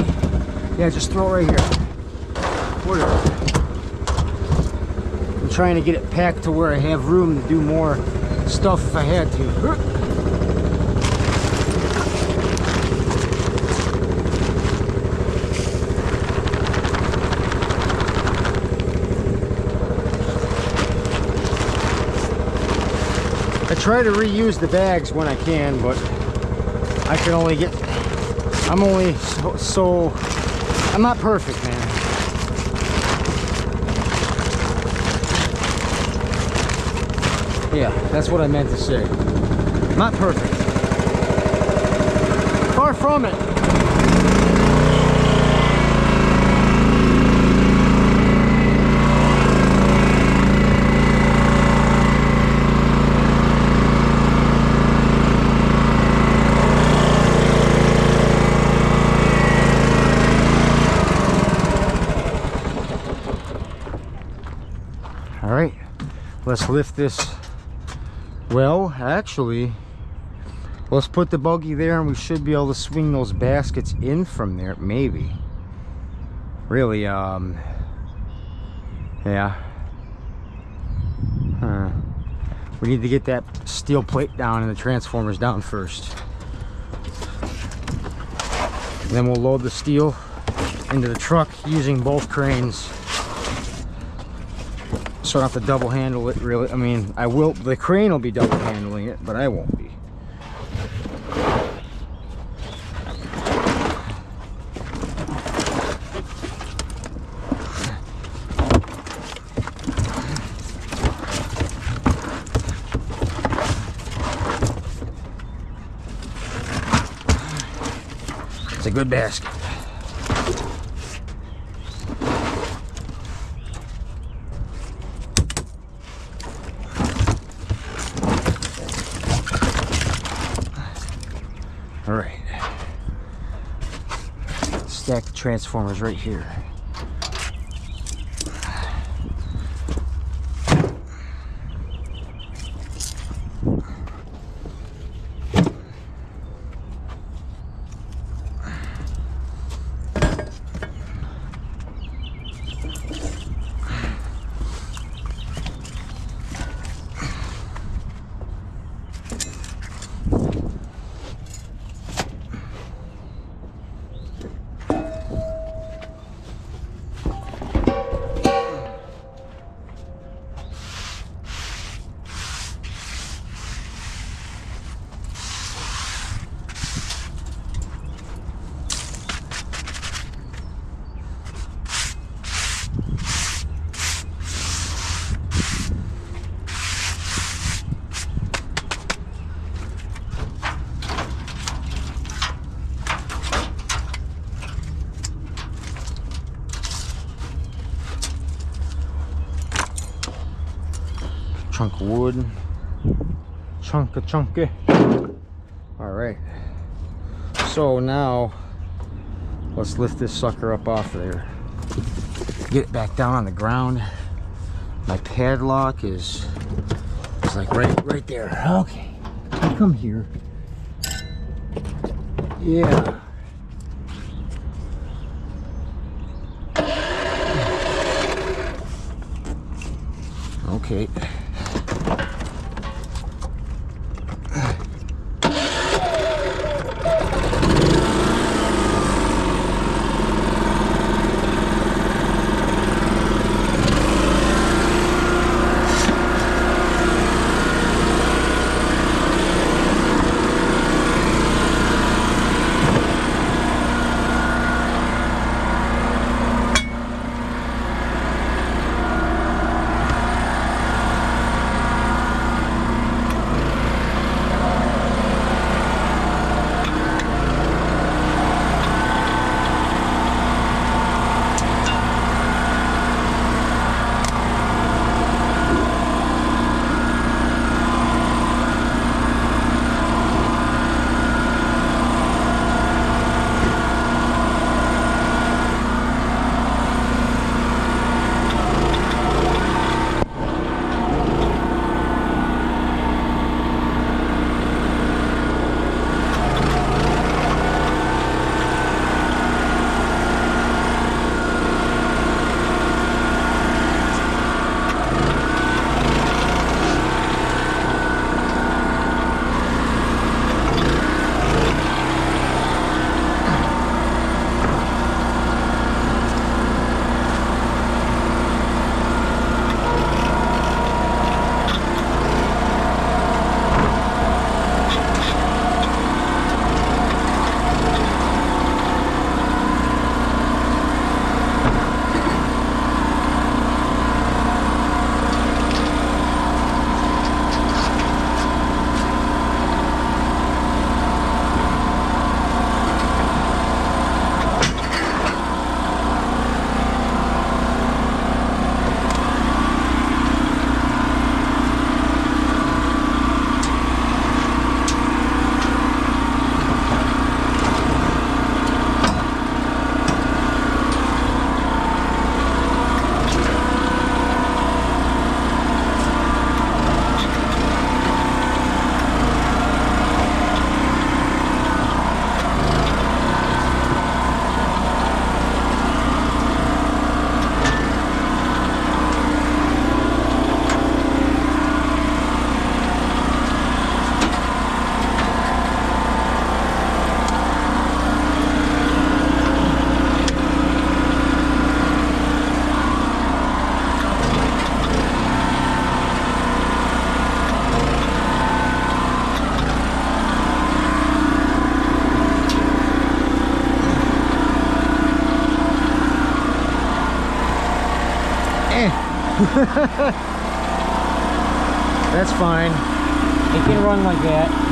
yeah, just throw it right here. Whatever. I'm trying to get it packed to where I have room to do more stuff if I had to. I try to reuse the bags when I can, but I can only get, I'm only so I'm not perfect, man. Yeah, that's what I meant to say. Not perfect. Far from it. All right, let's lift this. Well, actually, let's put the buggy there and we should be able to swing those baskets in from there, maybe. Really, yeah. We need to get that steel plate down and the transformers down first. And then we'll load the steel into the truck using both cranes. So I don't have to double handle it, really. I mean, I will, the crane will be double handling it, but I won't be. It's a good basket. All right, stack the transformers right here. Chunk of wood, chunky. All right, so now let's lift this sucker up off there, get it back down on the ground. My padlock is like right there. Okay, come here. Yeah. Okay. That's fine. It can run like that.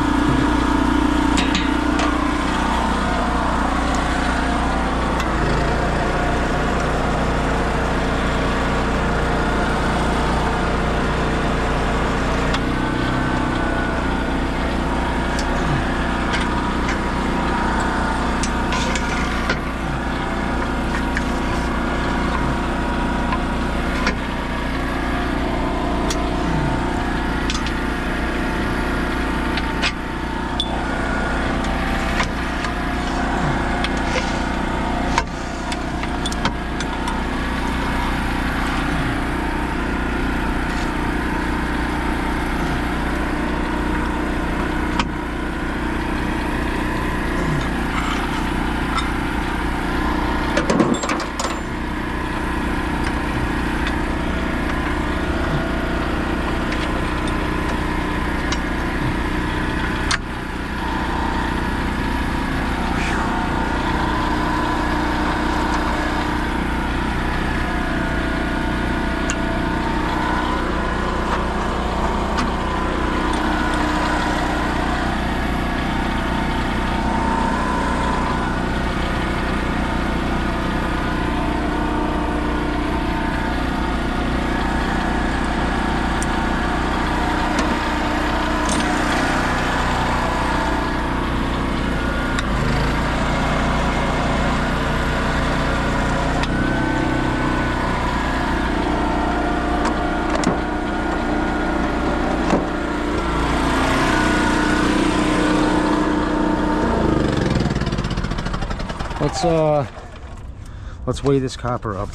Let's weigh this copper up.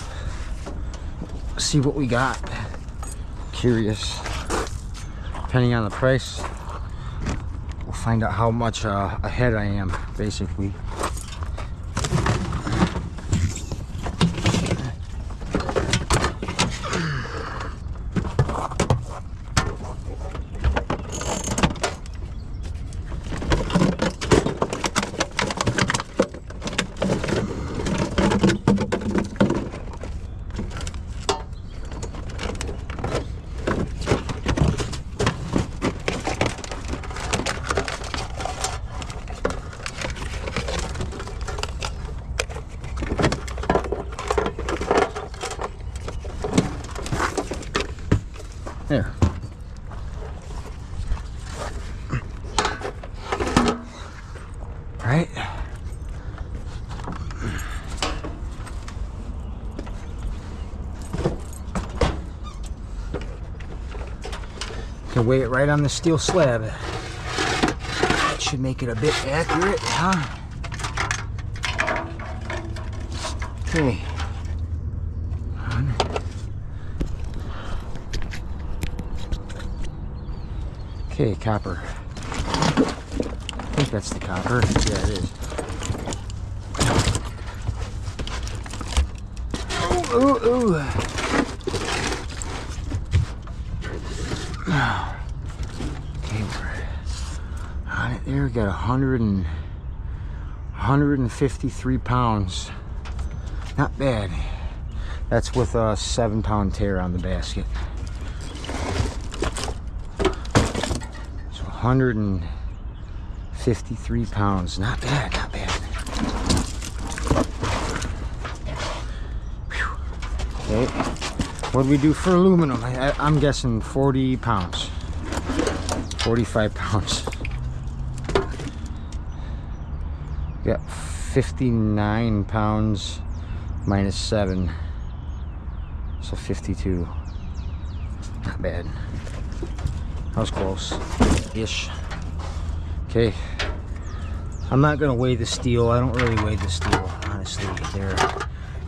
See what we got. Curious. Depending on the price, we'll find out how much ahead I am, basically. There. Right? Can weigh it right on the steel slab. That should make it a bit accurate, huh? Okay. Okay, copper. I think that's the copper. Yeah, it is. Ooh, ooh, ooh. Okay, we're on it there. We got 153 pounds. Not bad. That's with a 7-pound tear on the basket. 153 pounds. Not bad, not bad. Whew. Okay, what do we do for aluminum? I'm guessing 40 pounds. 45 pounds. Got 59 pounds minus 7. So 52. Not bad. That was close-ish. Okay. I'm not gonna weigh the steel. I don't really weigh the steel, honestly.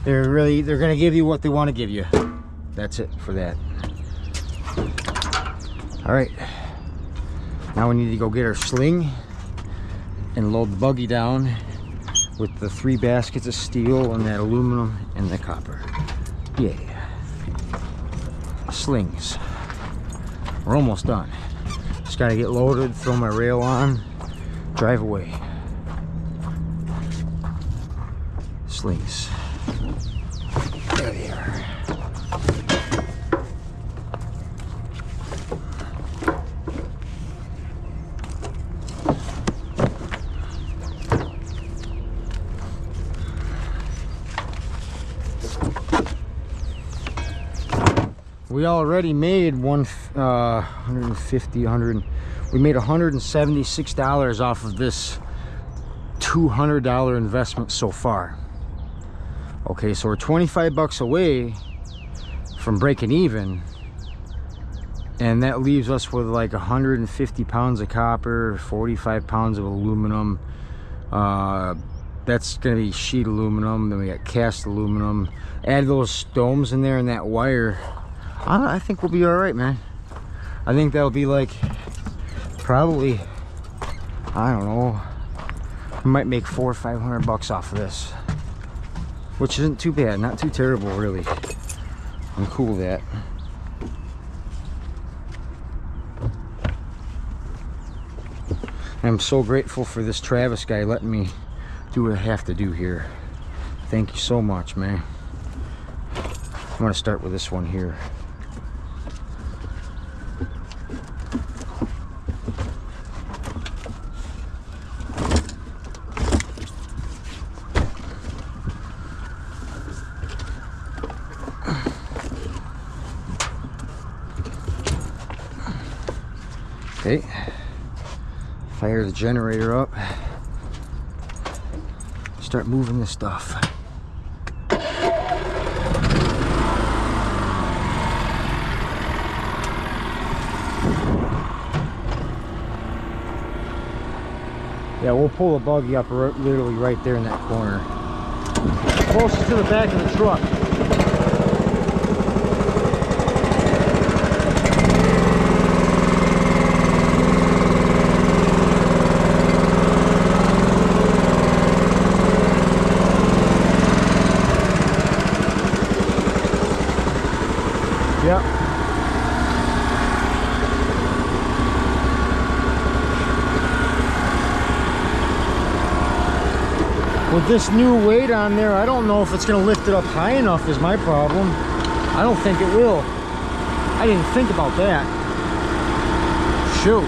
They're gonna give you what they want to give you. That's it for that. All right. Now we need to go get our sling and load the buggy down with the 3 baskets of steel and that aluminum and the copper. Yeah. Slings. We're almost done. Just gotta get loaded, throw my rail on, drive away. Slings. There they are. We already made 150, 100. We made $176 off of this $200 investment so far. Okay, so we're 25 bucks away from breaking even, and that leaves us with like 150 pounds of copper, 45 pounds of aluminum. That's gonna be sheet aluminum. Then we got cast aluminum. Add those domes in there and that wire. I think we'll be all right, man. I think that'll be like probably, I don't know, we might make $400 or $500 off of this, which isn't too bad. Not too terrible, really. I'm cool with that. I'm so grateful for this Travis guy letting me do what I have to do here. Thank you so much, man. I'm gonna start with this one here. Okay, fire the generator up, start moving this stuff. Yeah, we'll pull the buggy up literally right there in that corner, closest to the back of the truck. Yep. With this new weight on there, I don't know if it's going to lift it up high enough is my problem. I don't think it will. I didn't think about that. Shoot.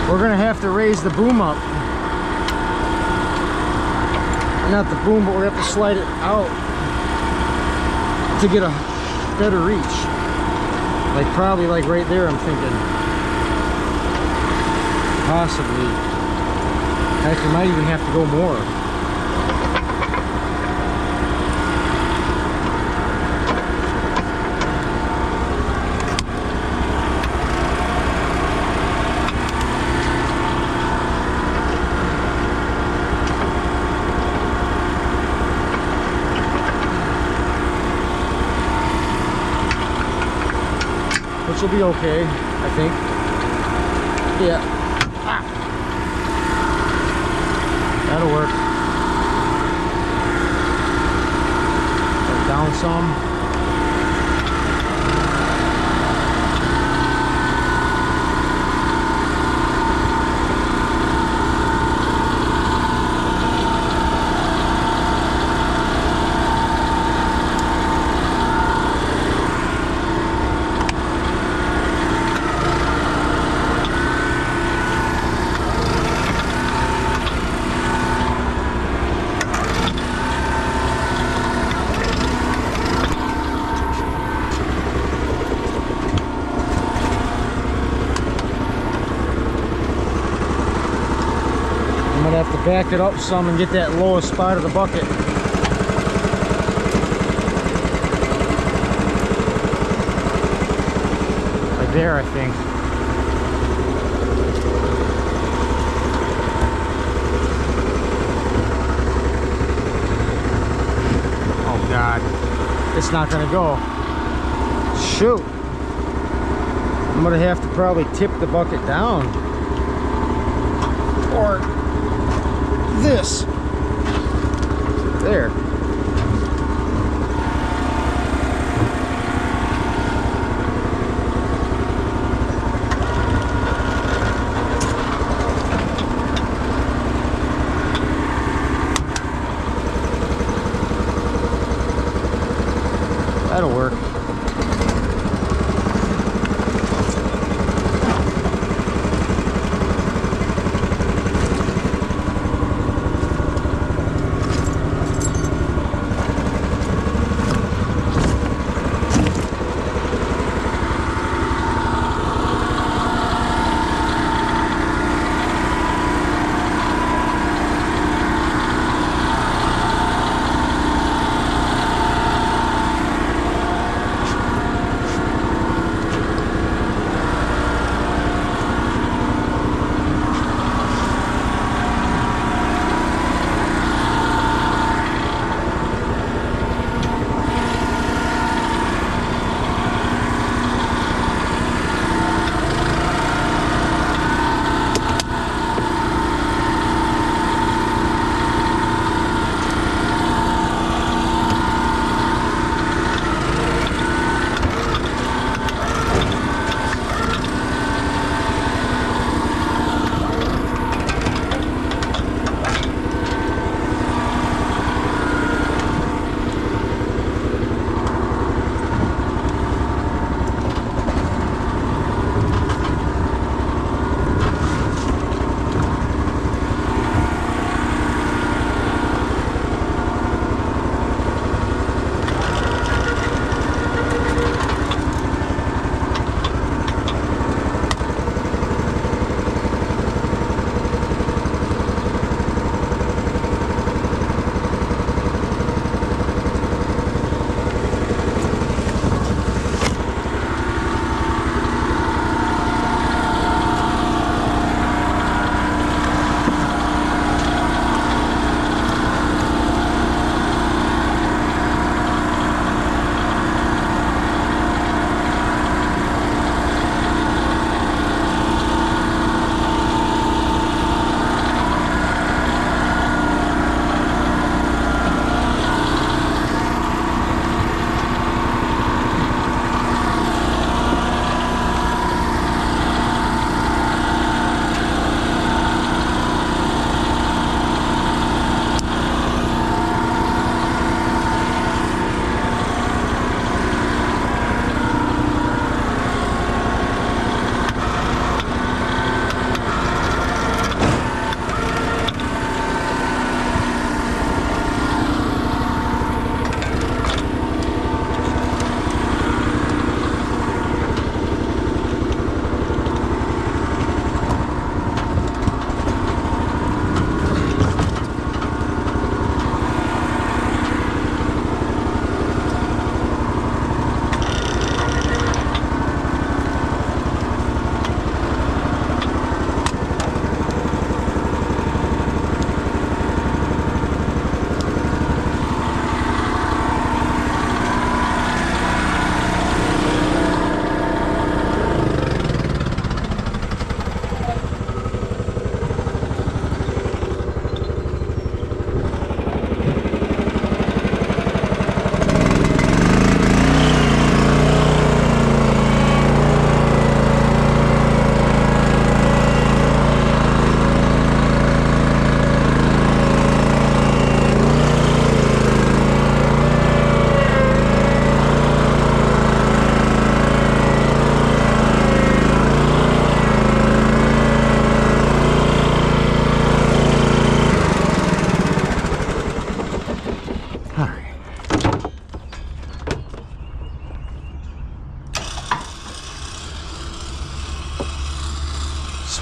We're going to have to raise the boom up. Not the boom, but we're going to have to slide it out to get a better reach. Like probably like right there, I'm thinking. Possibly. Heck, we might even have to go more. Which will be okay, I think. Yeah. Ah. That'll work. Down some. Have to back it up some and get that lowest spot of the bucket. Right there, I think. Oh God, it's not gonna go. Shoot. I'm gonna have to probably tip the bucket down. Or this. There. That'll work.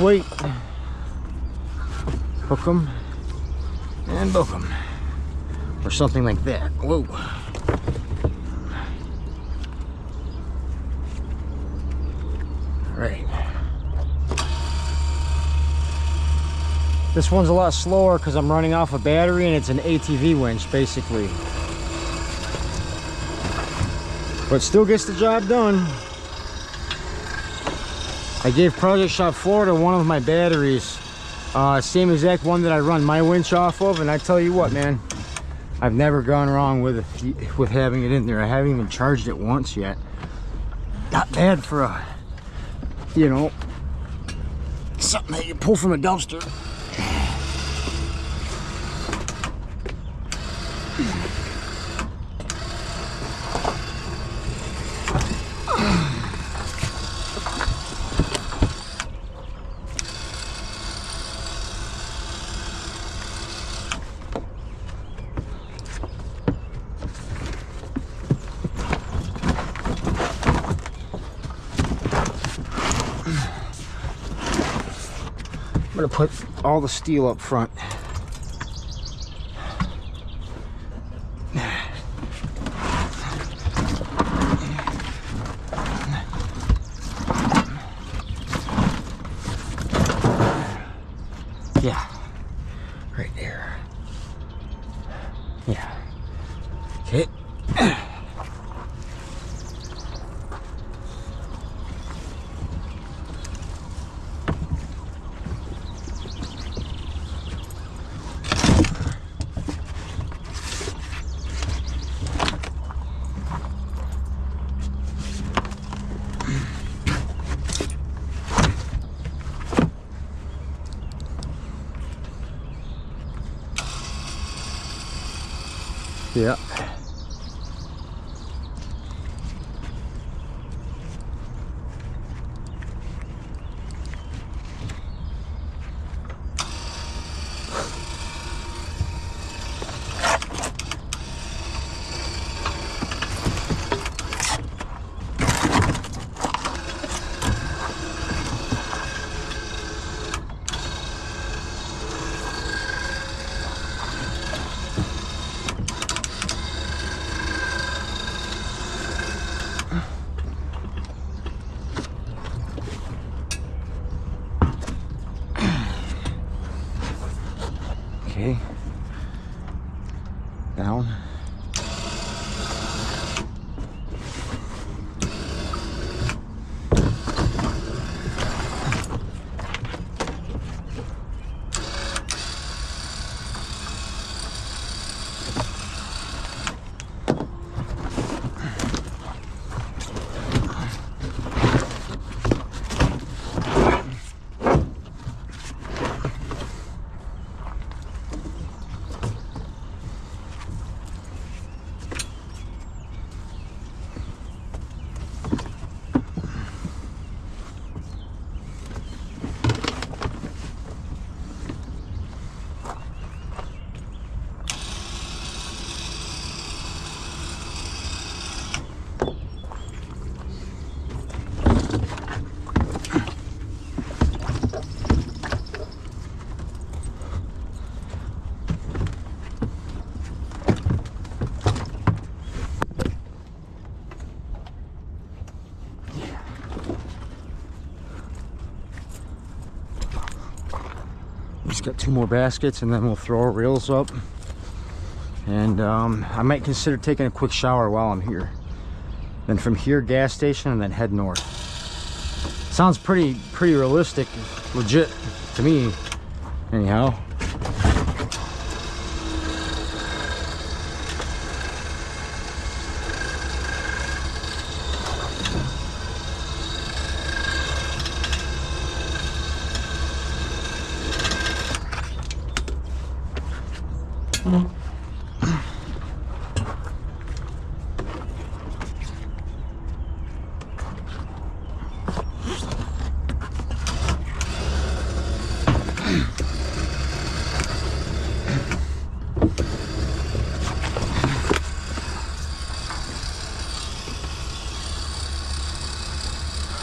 weight, hook them, and book them. Or something like that. Whoa. Alright. This one's a lot slower because I'm running off a battery and it's an ATV winch basically. But still gets the job done. I gave Project Shop Florida one of my batteries. Same exact one that I run my winch off of, and I tell you what, man, I've never gone wrong with having it in there. I haven't even charged it once yet. Not bad for a, you know, something that you pull from a dumpster. I'm gonna put all the steel up front. Yeah, right there. Yeah. Okay. Yeah. Okay. Down. Just got 2 more baskets and then we'll throw our rails up. And I might consider taking a quick shower while I'm here. Then from here, gas station, and then head north. Sounds pretty realistic, legit to me, anyhow.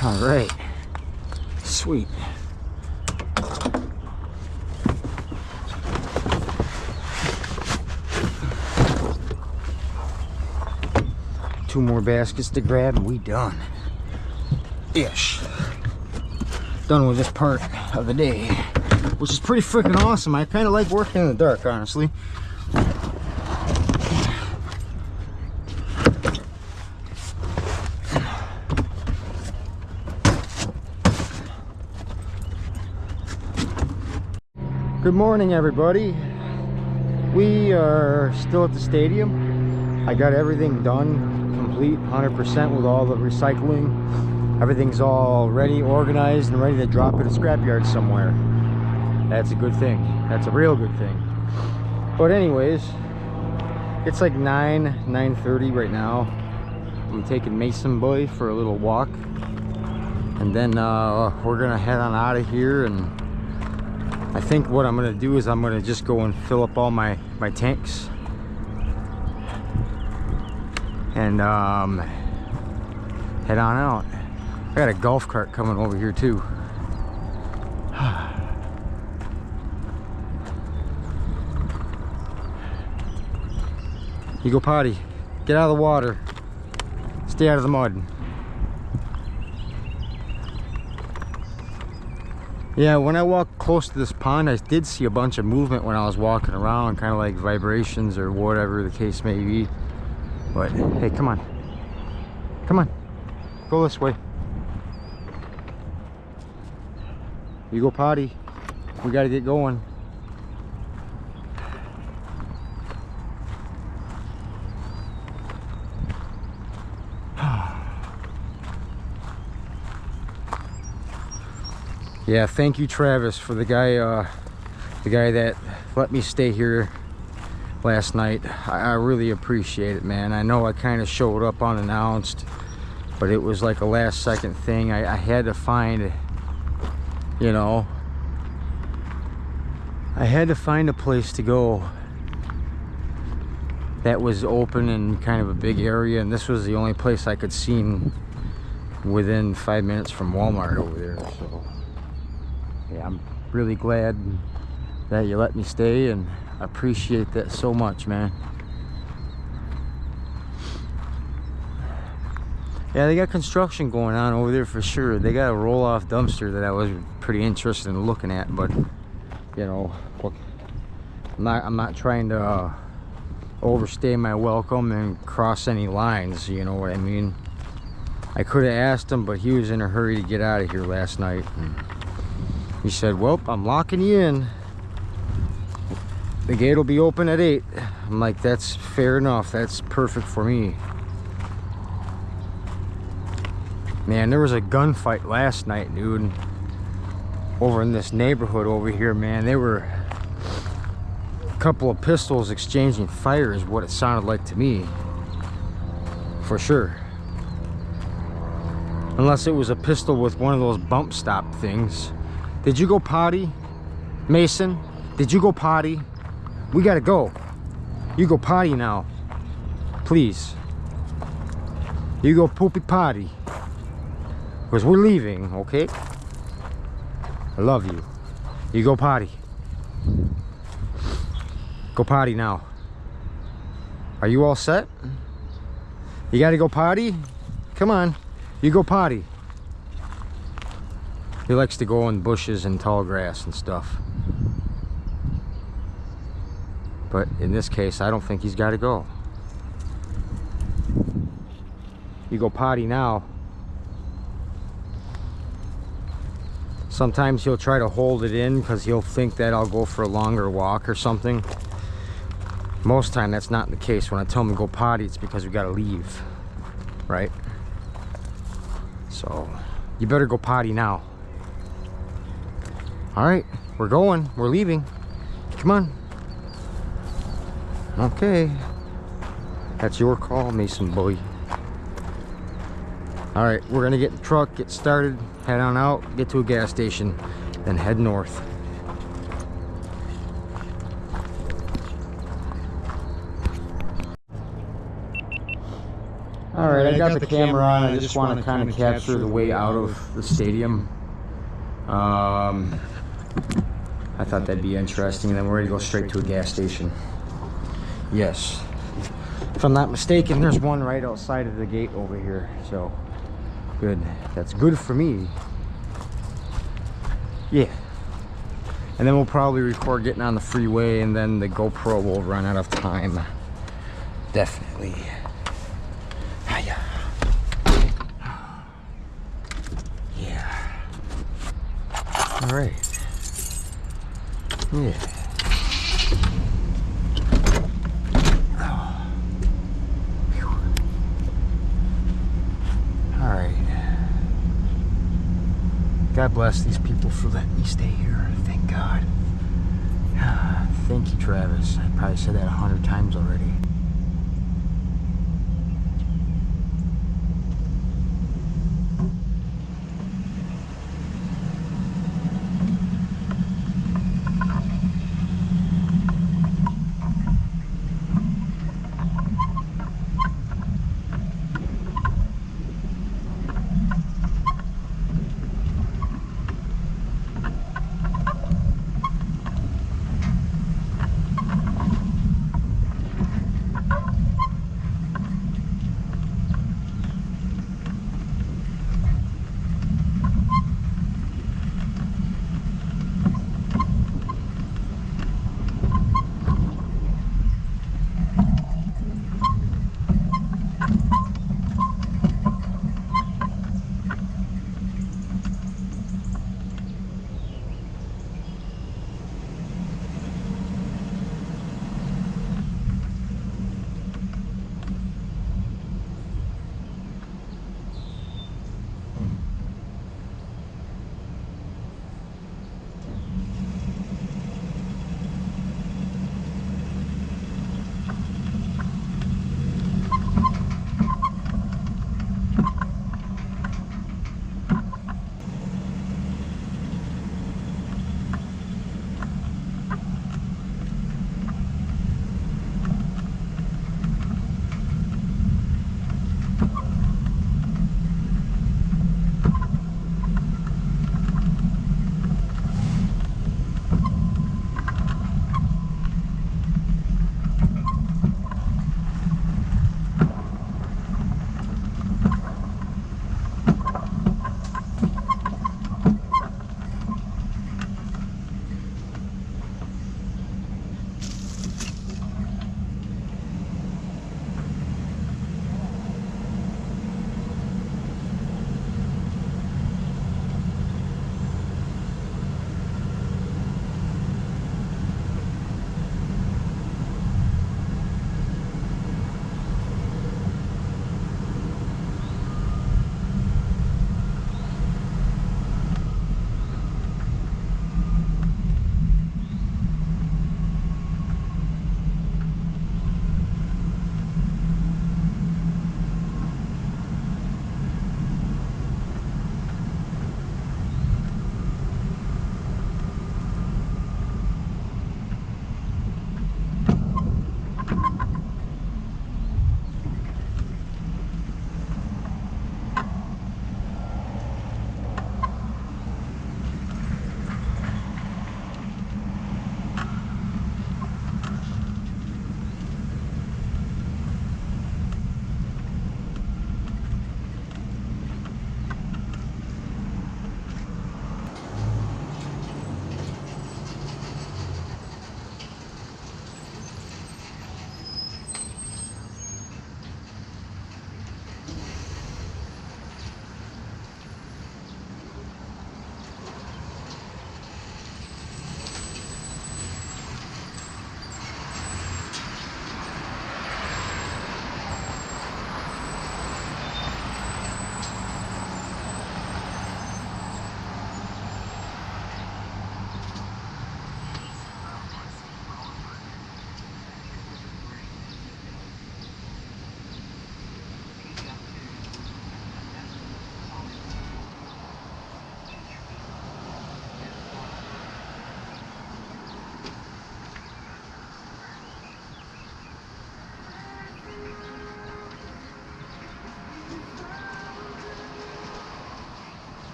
All right, sweet. 2 more baskets to grab and we done. Ish. Done with this part of the day, which is pretty freaking awesome. I kind of like working in the dark, honestly. Good morning, everybody. We are still at the stadium. I got everything done, complete, 100% with all the recycling. Everything's all ready, organized, and ready to drop at a scrapyard somewhere. That's a good thing. That's a real good thing. But anyways, it's like 9:30 right now. I'm taking Mason Boy for a little walk, and then we're gonna head on out of here. And I think what I'm gonna do is I'm gonna just go and fill up all my tanks and head on out. I got a golf cart coming over here too. You go potty. Get out of the water. Stay out of the mud. Yeah, when I walked close to this pond, I did see a bunch of movement when I was walking around, kind of like vibrations or whatever the case may be. But hey, come on. Come on. Go this way. You go potty. We got to get going. Yeah, thank you, Travis, for the guy that let me stay here last night. I really appreciate it, man. I know I kind of showed up unannounced, but it was like a last second thing. I had to find, you know, I had to find a place to go that was open in kind of a big area, and this was the only place I could see within 5 minutes from Walmart over there. So yeah, I'm really glad that you let me stay, and I appreciate that so much, man. Yeah, they got construction going on over there for sure. They got a roll-off dumpster that I was pretty interested in looking at, but you know, I'm not trying to overstay my welcome and cross any lines, you know what I mean? I could have asked him, but he was in a hurry to get out of here last night. And he said, well, I'm locking you in. The gate will be open at 8. I'm like, that's fair enough. That's perfect for me. Man, there was a gunfight last night, dude. Over in this neighborhood over here, man. They were a couple of pistols exchanging fire is what it sounded like to me. For sure. Unless it was a pistol with one of those bump stop things. Did you go potty? Mason, did you go potty? We gotta go. You go potty now. Please. You go poopy potty. Because we're leaving, okay? I love you. You go potty. Go potty now. Are you all set? You gotta go potty? Come on. You go potty. He likes to go in bushes and tall grass and stuff. But in this case, I don't think he's got to go. You go potty now. Sometimes he'll try to hold it in because he'll think that I'll go for a longer walk or something. Most time that's not the case. When I tell him to go potty, it's because we got to leave. Right? So, you better go potty now. All right, we're going. We're leaving. Come on. Okay. That's your call, Mason boy. All right, we're gonna get in the truck, get started, head on out, get to a gas station, then head north. All right, I got the camera on. I just want to kind of capture the way out of the stadium. I thought that'd be interesting. And then we're ready to go straight to a gas station. Yes. If I'm not mistaken, there's one right outside of the gate over here. So good. That's good for me. Yeah. And then we'll probably record getting on the freeway, and then the GoPro will run out of time. Definitely. Hiya. Yeah. All right. Yeah. Oh. Phew. All right. God bless these people for letting me stay here. Thank God. Thank you, Travis. I probably said that 100 times already.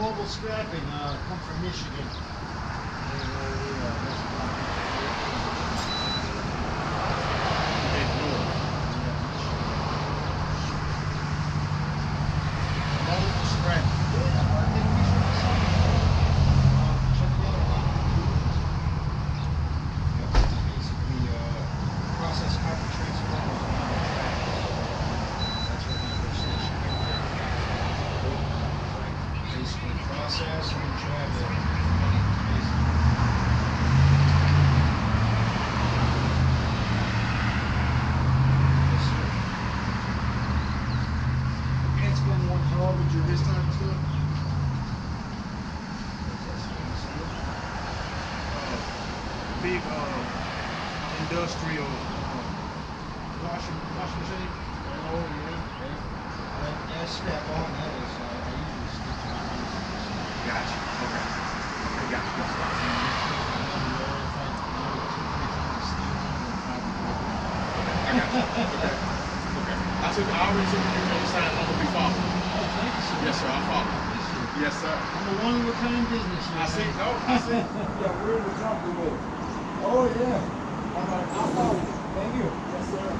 Mobile Scrapping, come from Michigan. Process and travel. Can't spend one hell of a year this time too. Big industrial washing machine. Oh yeah. That strap on that is I usually stick to my Gotcha. Okay. Okay, gotcha. I got you. Okay. Okay. I already took you to sign on before. Oh, thank you, sir. Yes, sir. I'll follow. Yes, sir. I'm a one-of-a-kind businessman. I see. No, I see. Yeah, we're in the company with. Oh, yeah. All right. I'll follow you. Thank you. Yes, sir.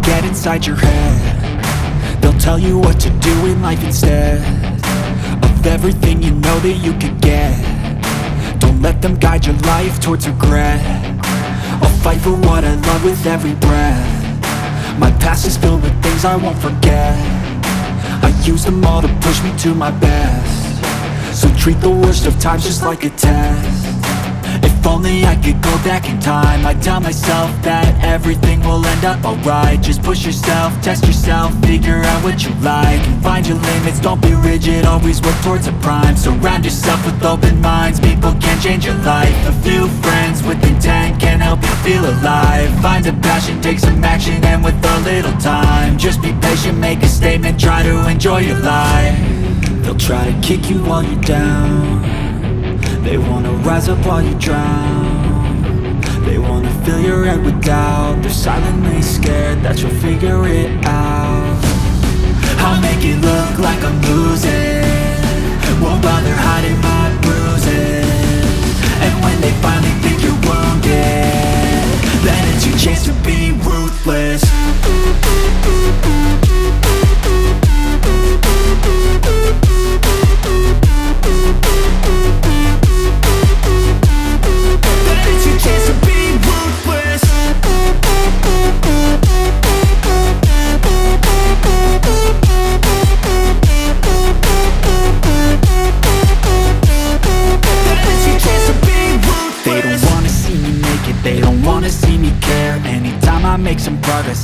get inside your head. They'll tell you what to do in life instead of everything you know that you could get. Don't let them guide your life towards regret. I'll fight for what I love with every breath. My past is filled with things I won't forget. I use them all to push me to my best. So treat the worst of times just like a test. If only I could go back in time, I'd tell myself that everything will end up alright. Just push yourself, test yourself, figure out what you like, and find your limits, don't be rigid, always work towards a prime. Surround yourself with open minds, people can change your life. A few friends with intent can help you feel alive. Find a passion, take some action, and with a little time, just be patient, make a statement, try to enjoy your life. They'll try to kick you while you're down. They wanna rise up while you drown. They wanna fill your head with doubt. They're silently scared that you'll figure it out. I'll make it look like I'm losing, won't bother hiding my bruises. And when they finally think you're wounded, then it's your chance to be ruthless.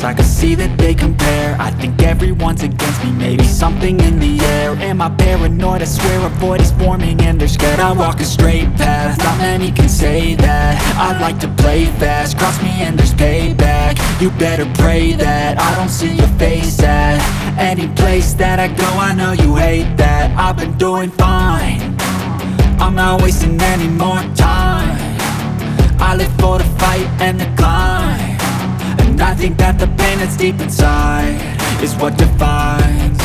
I can see that they compare. I think everyone's against me, maybe something in the air. Am I paranoid? I swear a void is forming and they're scared. I walk a straight path, not many can say that. I like to play fast, cross me and there's payback. You better pray that I don't see your face at any place that I go. I know you hate that. I've been doing fine, I'm not wasting any more time. I live for the fight and the climb, and I think that the pain that's deep inside is what defines.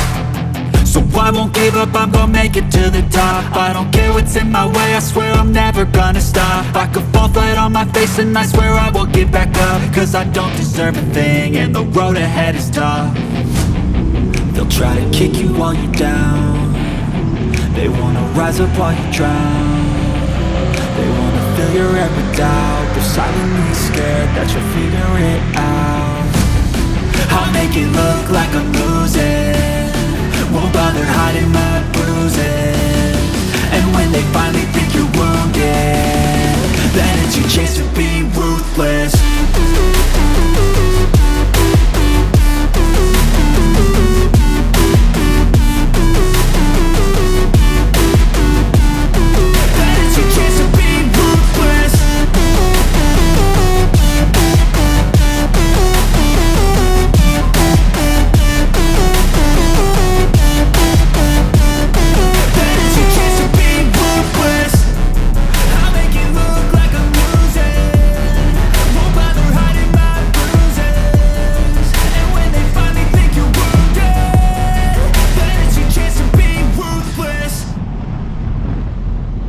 So I won't give up, I'm gonna make it to the top. I don't care what's in my way, I swear I'm never gonna stop. I could fall flat on my face and I swear I will get back up, cause I don't deserve a thing and the road ahead is tough. They'll try to kick you while you're down. They wanna rise up while you drown. They wanna fill your head with doubt. They're silently scared that you'll figure it out. I'll make it look like I'm losing, won't bother hiding my bruises.